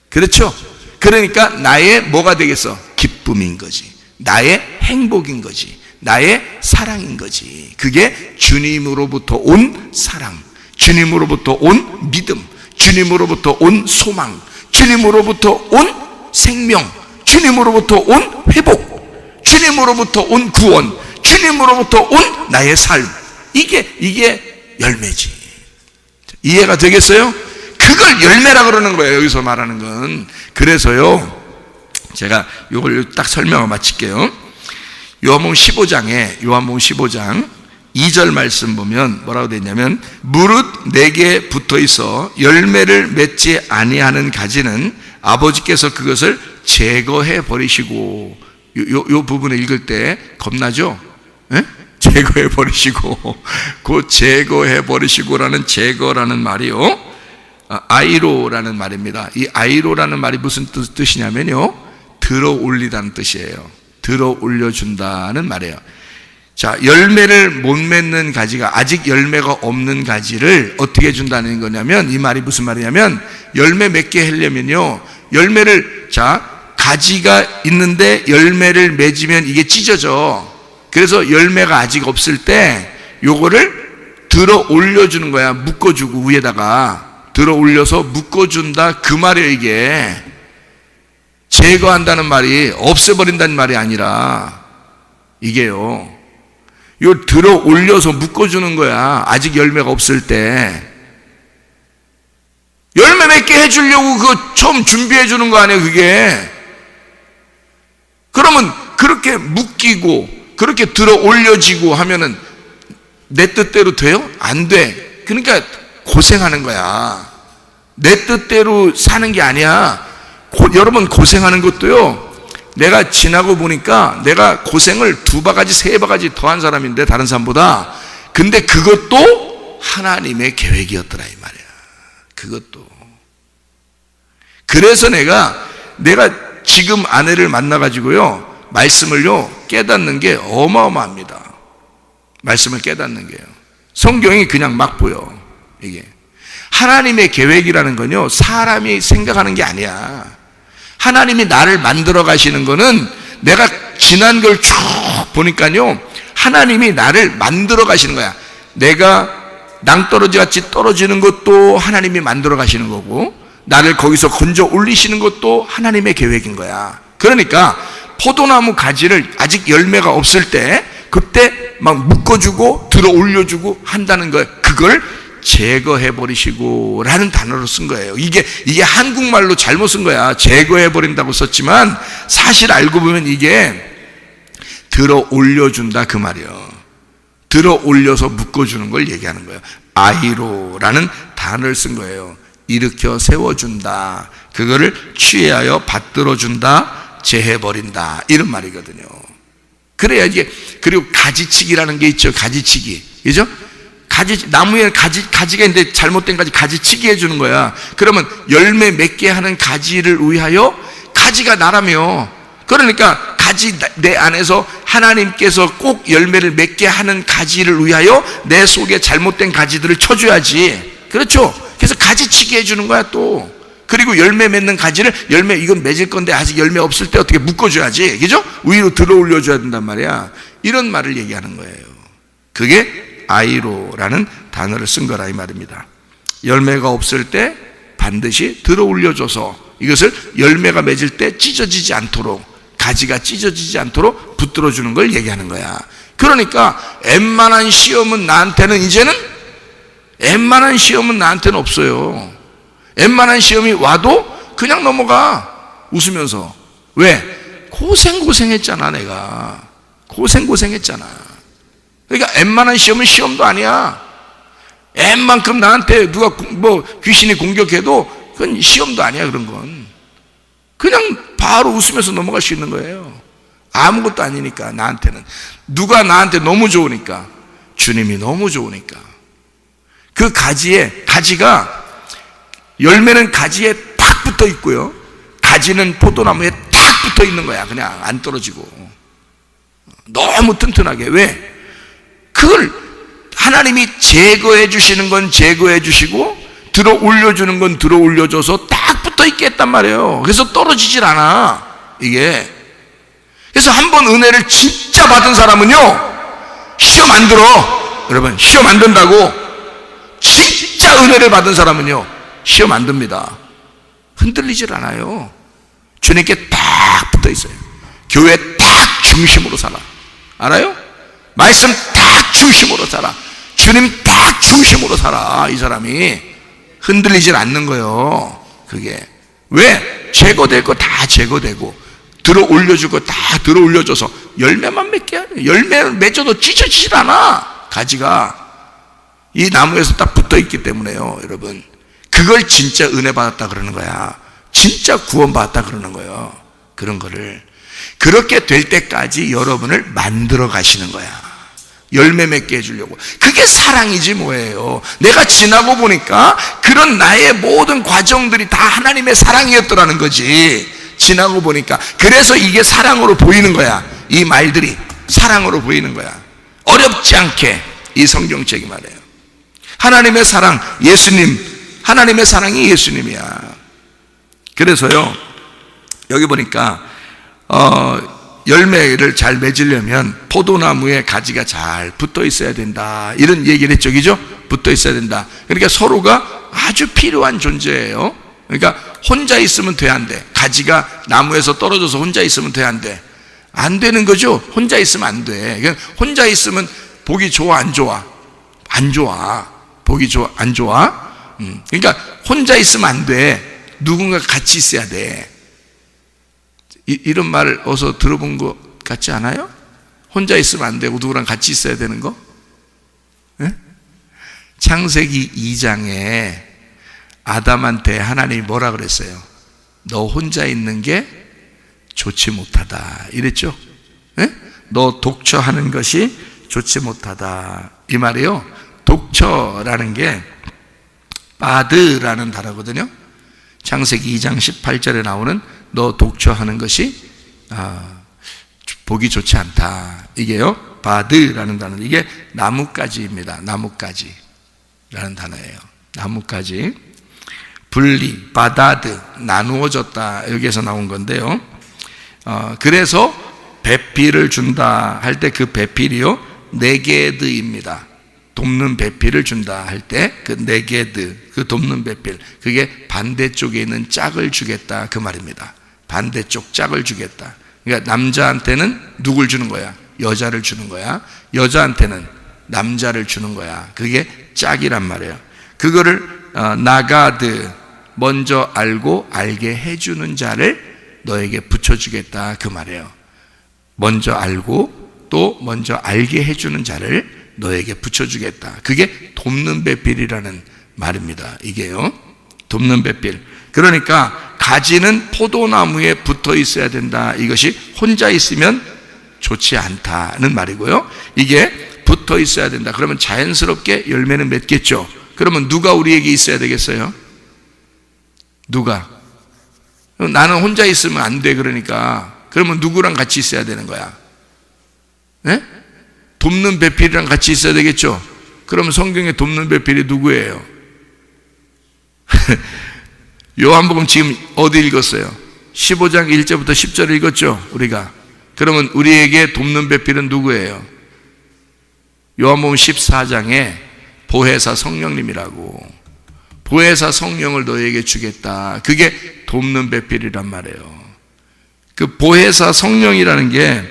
그렇죠? 그러니까 나의 뭐가 되겠어? 기쁨인 거지. 나의 행복인 거지. 나의 사랑인 거지. 그게 주님으로부터 온 사랑, 주님으로부터 온 믿음, 주님으로부터 온 소망, 주님으로부터 온 생명, 주님으로부터 온 회복, 주님으로부터 온 구원, 주님으로부터 온 나의 삶. 이게 열매지. 이해가 되겠어요? 그걸 열매라 그러는 거예요, 여기서 말하는 건. 그래서요, 제가 이걸 딱 설명을 마칠게요. 요한복음 15장 2절 말씀 보면 뭐라고 되어 있냐면, 무릇 내게 붙어 있어 열매를 맺지 아니하는 가지는 아버지께서 그것을 제거해 버리시고, 요 부분을 읽을 때 겁나죠? 에? 제거해 버리시고, 그 제거해 버리시고라는 제거라는 말이요, 아이로라는 말입니다. 이 아이로라는 말이 무슨 뜻이냐면요, 들어 올리다는 뜻이에요. 들어 올려준다는 말이에요. 자, 열매를 못 맺는 가지가, 아직 열매가 없는 가지를 어떻게 해준다는 거냐면, 이 말이 무슨 말이냐면, 열매 맺게 하려면요, 열매를, 자, 가지가 있는데 열매를 맺으면 이게 찢어져. 그래서 열매가 아직 없을 때 요거를 들어 올려주는 거야. 묶어주고, 위에다가 들어 올려서 묶어준다, 그 말이에요. 이게 제거한다는 말이 없애버린다는 말이 아니라, 이게요, 요 들어 올려서 묶어주는 거야. 아직 열매가 없을 때 열매 맺게 해주려고 그거 처음 준비해 주는 거 아니에요, 그게. 그러면 그렇게 묶이고 그렇게 들어 올려지고 하면은 내 뜻대로 돼요? 안 돼. 그러니까 고생하는 거야. 내 뜻대로 사는 게 아니야. 여러분, 고생하는 것도요, 내가 지나고 보니까 내가 고생을 2바가지 3바가지 더한 사람인데, 다른 사람보다. 근데 그것도 하나님의 계획이었더라, 이 말이야. 그것도. 그래서 내가 지금 아내를 만나가지고요, 말씀을요 깨닫는 게 어마어마합니다. 말씀을 깨닫는 게요. 성경이 그냥 막 보여. 이게 하나님의 계획이라는 건요, 사람이 생각하는 게 아니야. 하나님이 나를 만들어 가시는 거는, 내가 지난 걸 쭉 보니까요, 하나님이 나를 만들어 가시는 거야. 내가 낭떠러지 같이 떨어지는 것도 하나님이 만들어 가시는 거고, 나를 거기서 건져 올리시는 것도 하나님의 계획인 거야. 그러니까 포도나무 가지를 아직 열매가 없을 때 그때 막 묶어주고 들어 올려주고 한다는 거예요. 그걸 제거해버리시고 라는 단어로 쓴 거예요. 이게 한국말로 잘못 쓴 거야. 제거해버린다고 썼지만 사실 알고 보면 이게 들어 올려준다, 그 말이에요. 들어 올려서 묶어주는 걸 얘기하는 거예요. 아이로라는 단어를 쓴 거예요. 일으켜 세워준다, 그거를 취하여 받들어준다, 제해버린다, 이런 말이거든요. 그래야 이게, 그리고 가지치기라는 게 있죠. 가지치기, 그죠? 나무에 가지가 있는데 잘못된 가지치기 해주는 거야. 그러면 열매 맺게 하는 가지를 위하여, 가지가 나라며, 그러니까 가지, 내 안에서 하나님께서 꼭 열매를 맺게 하는 가지를 위하여 내 속에 잘못된 가지들을 쳐줘야지. 그렇죠? 그래서 가지치기 해주는 거야. 또 그리고 열매 맺는 가지를 열매 이건 맺을 건데 아직 열매 없을 때 어떻게 묶어줘야지, 그죠? 위로 들어 올려줘야 된단 말이야. 이런 말을 얘기하는 거예요. 그게 아이로라는 단어를 쓴 거라 이 말입니다. 열매가 없을 때 반드시 들어 올려줘서 이것을 열매가 맺을 때 찢어지지 않도록, 가지가 찢어지지 않도록 붙들어 주는 걸 얘기하는 거야. 그러니까 웬만한 시험은 나한테는 이제는 웬만한 시험은 나한테는 없어요. 웬만한 시험이 와도 그냥 넘어가, 웃으면서. 왜? 고생했잖아. 내가 고생했잖아. 그러니까 웬만한 시험은 시험도 아니야. 웬만큼 나한테 누가 귀신이 공격해도 그건 시험도 아니야. 그런 건 그냥 바로 웃으면서 넘어갈 수 있는 거예요. 아무것도 아니니까. 나한테는 누가 나한테 너무 좋으니까, 주님이 너무 좋으니까. 그 가지가, 열매는 가지에 탁 붙어 있고요, 가지는 포도나무에 탁 붙어 있는 거야. 그냥 안 떨어지고 너무 튼튼하게. 왜? 그걸 하나님이 제거해 주시는 건 제거해 주시고 들어 올려주는 건 들어 올려줘서 딱 붙어 있게 했단 말이에요. 그래서 떨어지질 않아 이게. 그래서 한번 은혜를 진짜 받은 사람은요, 시험 안 들어. 여러분, 시험 안 든다고. 진짜 은혜를 받은 사람은요, 시험 안 듭니다. 흔들리질 않아요. 주님께 딱 붙어 있어요. 교회 딱 중심으로 살아. 알아요? 말씀 딱 중심으로 살아. 주님 딱 중심으로 살아. 이 사람이 흔들리질 않는 거예요. 그게 왜? 제거될 거 다 제거되고 들어 올려줄 거 다 들어 올려줘서 열매만 맺게 하네. 열매를 맺어도 찢어지질 않아. 가지가 이 나무에서 딱 붙어 있기 때문에요. 여러분, 그걸 진짜 은혜 받았다 그러는 거야. 진짜 구원 받았다 그러는 거예요. 그런 거를 그렇게 될 때까지 여러분을 만들어 가시는 거야. 열매 맺게 해주려고. 그게 사랑이지 뭐예요. 내가 지나고 보니까 그런 나의 모든 과정들이 다 하나님의 사랑이었더라는 거지. 지나고 보니까. 그래서 이게 사랑으로 보이는 거야. 이 말들이 사랑으로 보이는 거야. 어렵지 않게 이 성경책이 말해요. 하나님의 사랑, 예수님, 하나님의 사랑이 예수님이야. 그래서요, 여기 보니까 열매를 잘 맺으려면 포도나무에 가지가 잘 붙어 있어야 된다, 이런 얘기를 했죠. 그죠? 붙어 있어야 된다. 그러니까 서로가 아주 필요한 존재예요. 그러니까 혼자 있으면 돼, 안 돼? 가지가 나무에서 떨어져서 혼자 있으면 돼, 안 돼? 안 되는 거죠. 혼자 있으면 안 돼. 그러니까 혼자 있으면 보기 좋아, 안 좋아? 안 좋아. 보기 좋아, 안 좋아? 그러니까 혼자 있으면 안 돼. 누군가 같이 있어야 돼. 이런 말을 어서 들어본 것 같지 않아요? 혼자 있으면 안 되고 누구랑 같이 있어야 되는 거? 네? 창세기 2장에 아담한테 하나님이 뭐라 그랬어요? 너 혼자 있는 게 좋지 못하다 이랬죠? 네? 너 독처하는 것이 좋지 못하다 이 말이에요. 독처라는 게 바드라는 단어거든요. 창세기 2장 18절에 나오는 너 독처하는 것이 보기 좋지 않다, 이게요 바드라는 단어. 이게 나뭇가지입니다. 나뭇가지라는 단어예요. 나뭇가지. 분리, 바다드, 나누어졌다, 여기에서 나온 건데요. 그래서 배필을 준다 할 때 그 배필이요 네게드입니다. 돕는 배필을 준다 할 때 그 네게드, 그 돕는 배필, 그게 반대쪽에 있는 짝을 주겠다 그 말입니다. 반대쪽 짝을 주겠다. 그러니까 남자한테는 누굴 주는 거야? 여자를 주는 거야. 여자한테는 남자를 주는 거야. 그게 짝이란 말이에요. 그거를 나가드, 먼저 알고 알게 해주는 자를 너에게 붙여주겠다 그 말이에요. 먼저 알고 또 먼저 알게 해주는 자를 너에게 붙여주겠다. 그게 돕는 배필이라는 말입니다. 이게요, 돕는 배필. 그러니까 가지는 포도나무에 붙어 있어야 된다. 이것이 혼자 있으면 좋지 않다는 말이고요. 이게 붙어 있어야 된다. 그러면 자연스럽게 열매는 맺겠죠. 그러면 누가 우리에게 있어야 되겠어요? 누가? 나는 혼자 있으면 안 돼. 그러면 누구랑 같이 있어야 되는 거야? 네? 돕는 배필이랑 같이 있어야 되겠죠. 그러면 성경에 돕는 배필이 누구예요? 요한복음 지금 어디 읽었어요? 15장 1절부터 10절을 읽었죠, 우리가. 그러면 우리에게 돕는 배필은 누구예요? 요한복음 14장에 보혜사 성령님이라고. 보혜사 성령을 너희에게 주겠다. 그게 돕는 배필이란 말이에요. 그 보혜사 성령이라는 게,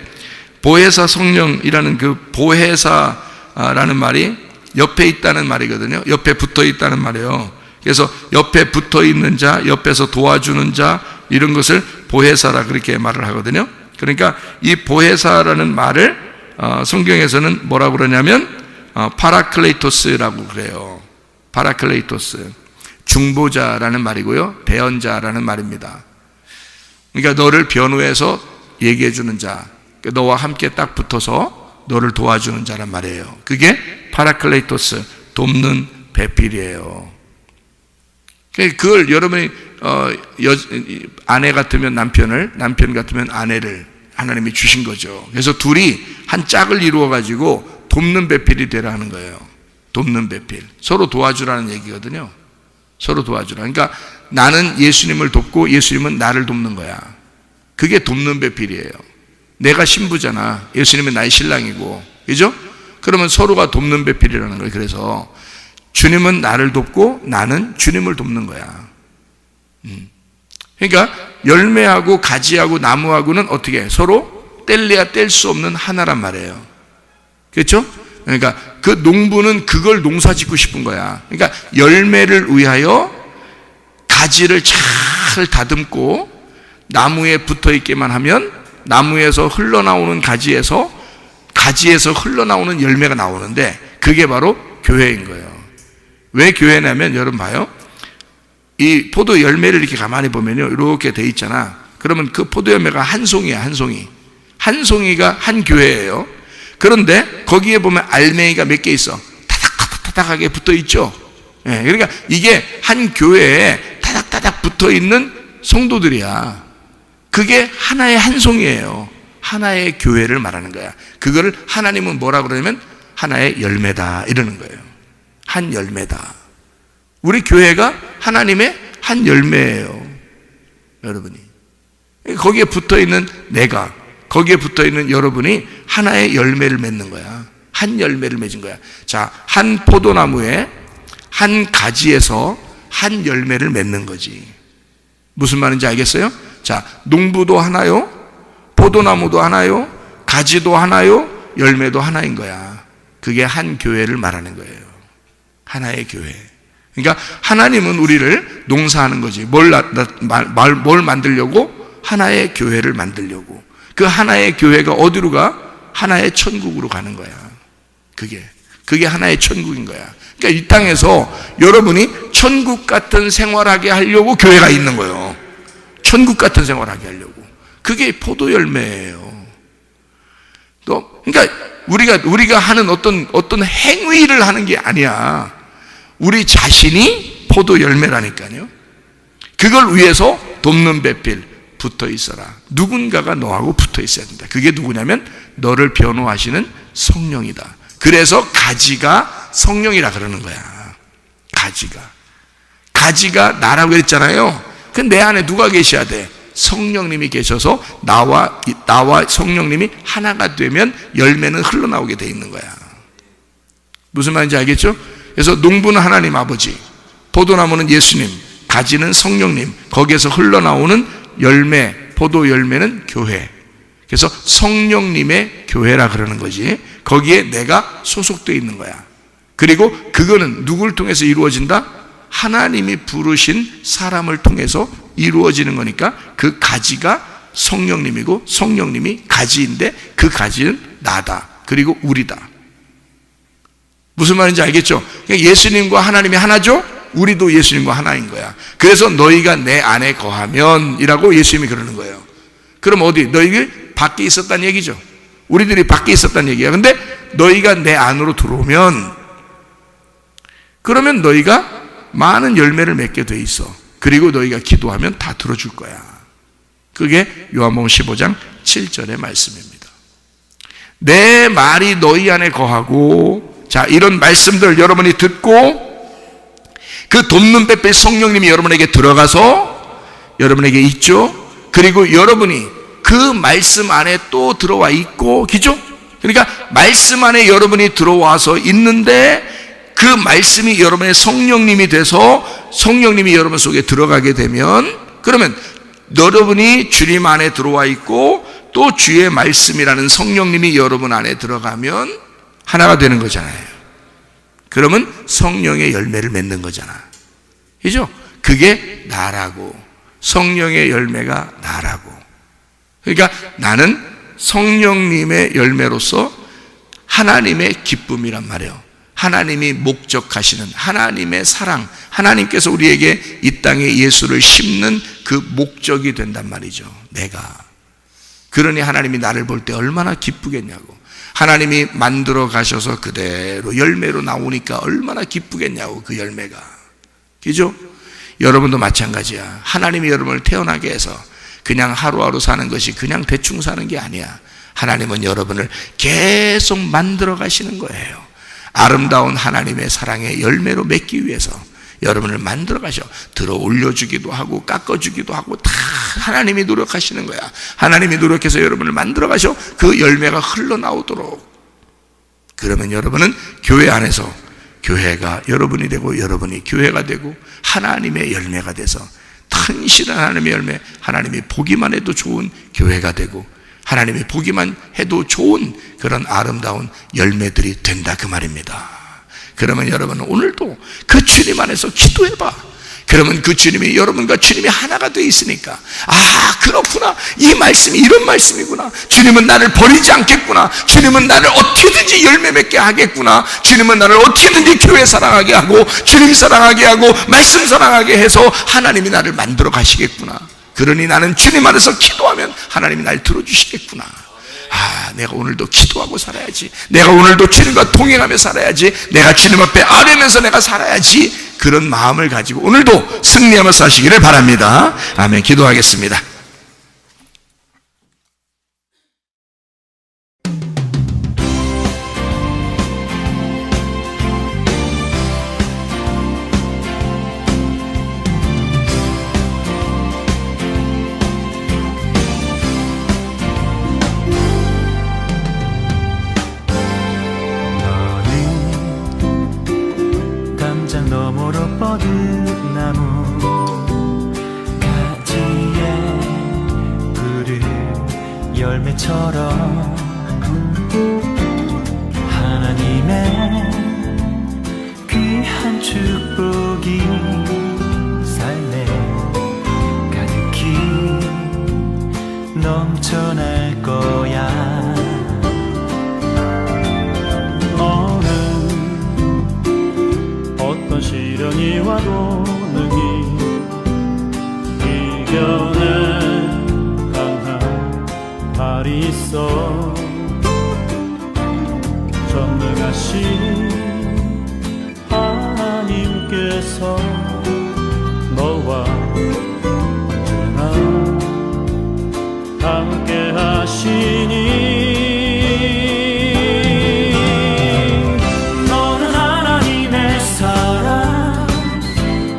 보혜사 성령이라는 그 보혜사라는 말이 옆에 있다는 말이거든요. 옆에 붙어 있다는 말이에요. 그래서 옆에 붙어 있는 자, 옆에서 도와주는 자, 이런 것을 보혜사라 그렇게 말을 하거든요. 그러니까 이 보혜사라는 말을 성경에서는 뭐라고 그러냐면 파라클레이토스라고 그래요. 파라클레이토스, 중보자라는 말이고요, 대언자라는 말입니다. 그러니까 너를 변호해서 얘기해 주는 자, 너와 함께 딱 붙어서 너를 도와주는 자란 말이에요. 그게 파라클레이토스, 돕는 배필이에요. 그걸 여러분이 아내 같으면 남편을, 남편 같으면 아내를 하나님이 주신 거죠. 그래서 둘이 한 짝을 이루어 가지고 돕는 배필이 되라 하는 거예요. 돕는 배필, 서로 도와주라는 얘기거든요. 서로 도와주라. 그러니까 나는 예수님을 돕고 예수님은 나를 돕는 거야. 그게 돕는 배필이에요. 내가 신부잖아, 예수님은 나의 신랑이고, 그죠? 그러면 서로가 돕는 배필이라는 거예요. 그래서 주님은 나를 돕고 나는 주님을 돕는 거야. 그러니까 열매하고 가지하고 나무하고는 어떻게 서로 뗄래야 뗄 수 없는 하나란 말이에요. 그렇죠? 그러니까 그 농부는 그걸 농사 짓고 싶은 거야. 그러니까 열매를 위하여 가지를 잘 다듬고 나무에 붙어 있게만 하면 나무에서 흘러나오는 가지에서 흘러나오는 열매가 나오는데, 그게 바로 교회인 거예요. 왜 교회냐면, 여러분 봐요. 이 포도 열매를 이렇게 가만히 보면요, 이렇게 돼 있잖아. 그러면 그 포도 열매가 한 송이야, 한 송이. 한 송이가 한 교회예요. 그런데 거기에 보면 알맹이가 몇 개 있어. 타닥타닥하게 붙어 있죠. 예, 그러니까 이게 한 교회에 타닥타닥 붙어 있는 성도들이야. 그게 하나의 한 송이에요. 하나의 교회를 말하는 거야. 그거를 하나님은 뭐라 그러냐면 하나의 열매다 이러는 거예요. 한 열매다. 우리 교회가 하나님의 한 열매예요, 여러분이. 거기에 붙어 있는 내가, 거기에 붙어 있는 여러분이 하나의 열매를 맺는 거야. 한 열매를 맺은 거야. 자, 한 포도나무에 한 가지에서 한 열매를 맺는 거지. 무슨 말인지 알겠어요? 자, 농부도 하나요, 포도나무도 하나요, 가지도 하나요, 열매도 하나인 거야. 그게 한 교회를 말하는 거예요. 하나의 교회. 그러니까 하나님은 우리를 농사하는 거지. 뭘 만들려고? 하나의 교회를 만들려고. 그 하나의 교회가 어디로 가? 하나의 천국으로 가는 거야. 그게 하나의 천국인 거야. 그러니까 이 땅에서 여러분이 천국 같은 생활하게 하려고 교회가 있는 거예요. 천국 같은 생활하게 하려고. 그게 포도 열매예요. 또, 그러니까 우리가 하는 어떤 행위를 하는 게 아니야. 우리 자신이 포도 열매라니까요. 그걸 위해서 돕는 배필 붙어 있어라. 누군가가 너하고 붙어 있어야 된다. 그게 누구냐면 너를 변호하시는 성령이다. 그래서 가지가 성령이라 그러는 거야. 가지가 나라고 했잖아요. 그 내 안에 누가 계셔야 돼? 성령님이 계셔서 나와 성령님이 하나가 되면 열매는 흘러나오게 돼 있는 거야. 무슨 말인지 알겠죠? 그래서 농부는 하나님 아버지, 포도나무는 예수님, 가지는 성령님, 거기에서 흘러나오는 열매, 포도 열매는 교회. 그래서 성령님의 교회라 그러는 거지. 거기에 내가 소속되어 있는 거야. 그리고 그거는 누굴 통해서 이루어진다? 하나님이 부르신 사람을 통해서 이루어지는 거니까 그 가지가 성령님이고 성령님이 가지인데 그 가지는 나다. 그리고 우리다. 무슨 말인지 알겠죠? 예수님과 하나님이 하나죠? 우리도 예수님과 하나인 거야. 그래서 너희가 내 안에 거하면 이라고 예수님이 그러는 거예요. 그럼 어디? 너희들 밖에 있었다는 얘기죠. 우리들이 밖에 있었다는 얘기야. 근데 너희가 내 안으로 들어오면, 그러면 너희가 많은 열매를 맺게 돼 있어. 그리고 너희가 기도하면 다 들어줄 거야. 그게 요한복음 15장 7절의 말씀입니다. 내 말이 너희 안에 거하고, 자, 이런 말씀들 여러분이 듣고 그 돕는 빼빼 성령님이 여러분에게 들어가서 여러분에게 있죠. 그리고 여러분이 그 말씀 안에 또 들어와 있고, 그죠? 그러니까 말씀 안에 여러분이 들어와서 있는데 그 말씀이 여러분의 성령님이 돼서 성령님이 여러분 속에 들어가게 되면, 그러면 여러분이 주님 안에 들어와 있고 또 주의 말씀이라는 성령님이 여러분 안에 들어가면 하나가 되는 거잖아요. 그러면 성령의 열매를 맺는 거잖아. 그죠? 그게 나라고, 성령의 열매가 나라고. 그러니까 나는 성령님의 열매로서 하나님의 기쁨이란 말이에요. 하나님이 목적하시는 하나님의 사랑, 하나님께서 우리에게 이 땅에 예수를 심는 그 목적이 된단 말이죠. 내가. 그러니 하나님이 나를 볼 때 얼마나 기쁘겠냐고. 하나님이 만들어 가셔서 그대로 열매로 나오니까 얼마나 기쁘겠냐고, 그 열매가. 그죠? 여러분도 마찬가지야. 하나님이 여러분을 태어나게 해서 그냥 하루하루 사는 것이 그냥 대충 사는 게 아니야. 하나님은 여러분을 계속 만들어 가시는 거예요. 아름다운 하나님의 사랑의 열매로 맺기 위해서 여러분을 만들어 가셔. 들어 올려주기도 하고 깎아주기도 하고 다 하나님이 노력하시는 거야. 하나님이 노력해서 여러분을 만들어 가셔. 그 열매가 흘러나오도록. 그러면 여러분은 교회 안에서 교회가 여러분이 되고 여러분이 교회가 되고 하나님의 열매가 돼서 튼실한 하나님의 열매, 하나님이 보기만 해도 좋은 교회가 되고 하나님이 보기만 해도 좋은 그런 아름다운 열매들이 된다, 그 말입니다. 그러면 여러분은 오늘도 그 주님 안에서 기도해봐. 그러면 그 주님이, 여러분과 주님이 하나가 되어 있으니까, 아, 그렇구나, 이 말씀이 이런 말씀이구나, 주님은 나를 버리지 않겠구나, 주님은 나를 어떻게든지 열매 맺게 하겠구나, 주님은 나를 어떻게든지 교회 사랑하게 하고 주님 사랑하게 하고 말씀 사랑하게 해서 하나님이 나를 만들어 가시겠구나. 그러니 나는 주님 안에서 기도하면 하나님이 날 들어주시겠구나. 아, 내가 오늘도 기도하고 살아야지. 내가 오늘도 주님과 동행하며 살아야지. 내가 주님 앞에 아뢰면서 내가 살아야지. 그런 마음을 가지고 오늘도 승리하며 사시기를 바랍니다. 아멘. 기도하겠습니다.
열매처럼 하나님의 귀한 축복이 삶에 가득히 넘쳐날 거야. 너는 어떤 시련이 와도 능히 이겨내 말이 있어. 전능하신 하나님께서 너와 언제나 함께 하시니 너는 하나님의 사랑,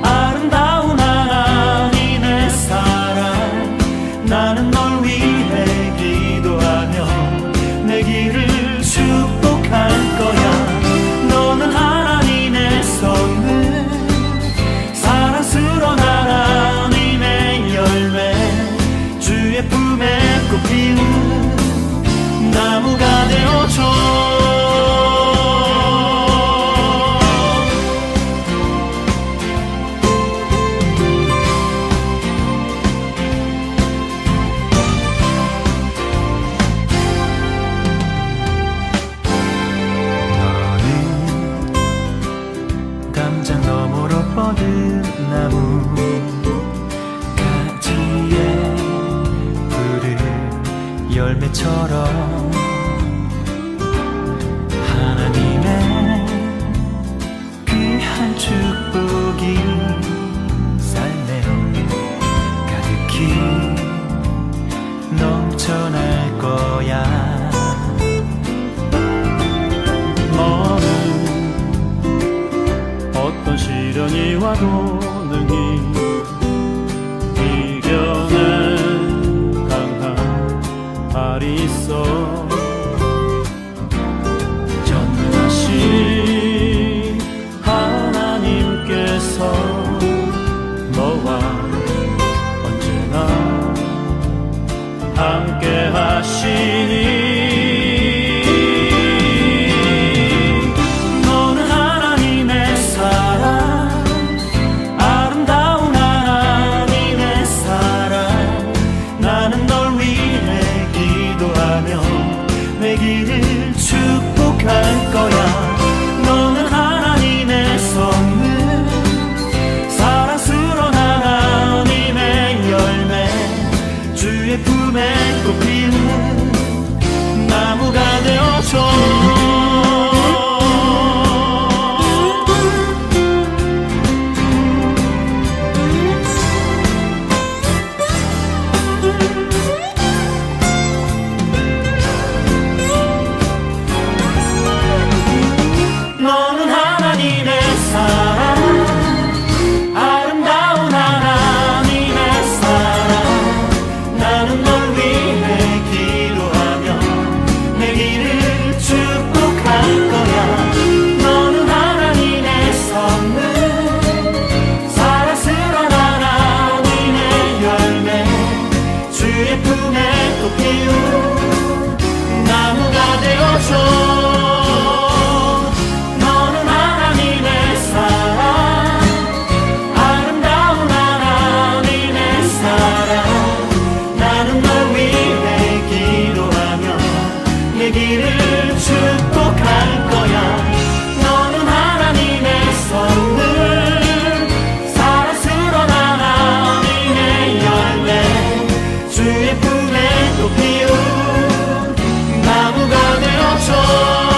아름다운 하나님의 사랑. 나는 널 위해 내 길을 축복할 거야. 너는 하나님의 선물, 사랑스러운 하나님의 열매, 주의 품에 꽃피는 나무가 되어줘. 뻗은 나무 가지에 푸른 열매처럼 하나님의 귀한 축복이 삶에 가득히 넘쳐날 거야. 너는 어떤 시련이
와도 능히 이겨낸 강한 발이 있어 전능하신 하나님께서 너와 언제나 함께 하시니 내 길을 축복할 거야. 너는 하나님의 선물, 사랑스러운 하나님의 열매, 주의 품에 꽃 피우는 나무가 되어줘. 너는 하나님의 사랑, 아름다운 하나님의 사랑. 나는 널 위해 기도하며 내 길을 축복할 거야. 너는 하나님의 선물, 사랑스러운 하나님의 열매, 주의 품에 꽃 피운 나무가 되어줘. 내 길을 축복할 거야. 너는 하나님의 선물, 사랑스러운 하나님의 열매, 주의 품에 꽃 피운 나무가 되어줘.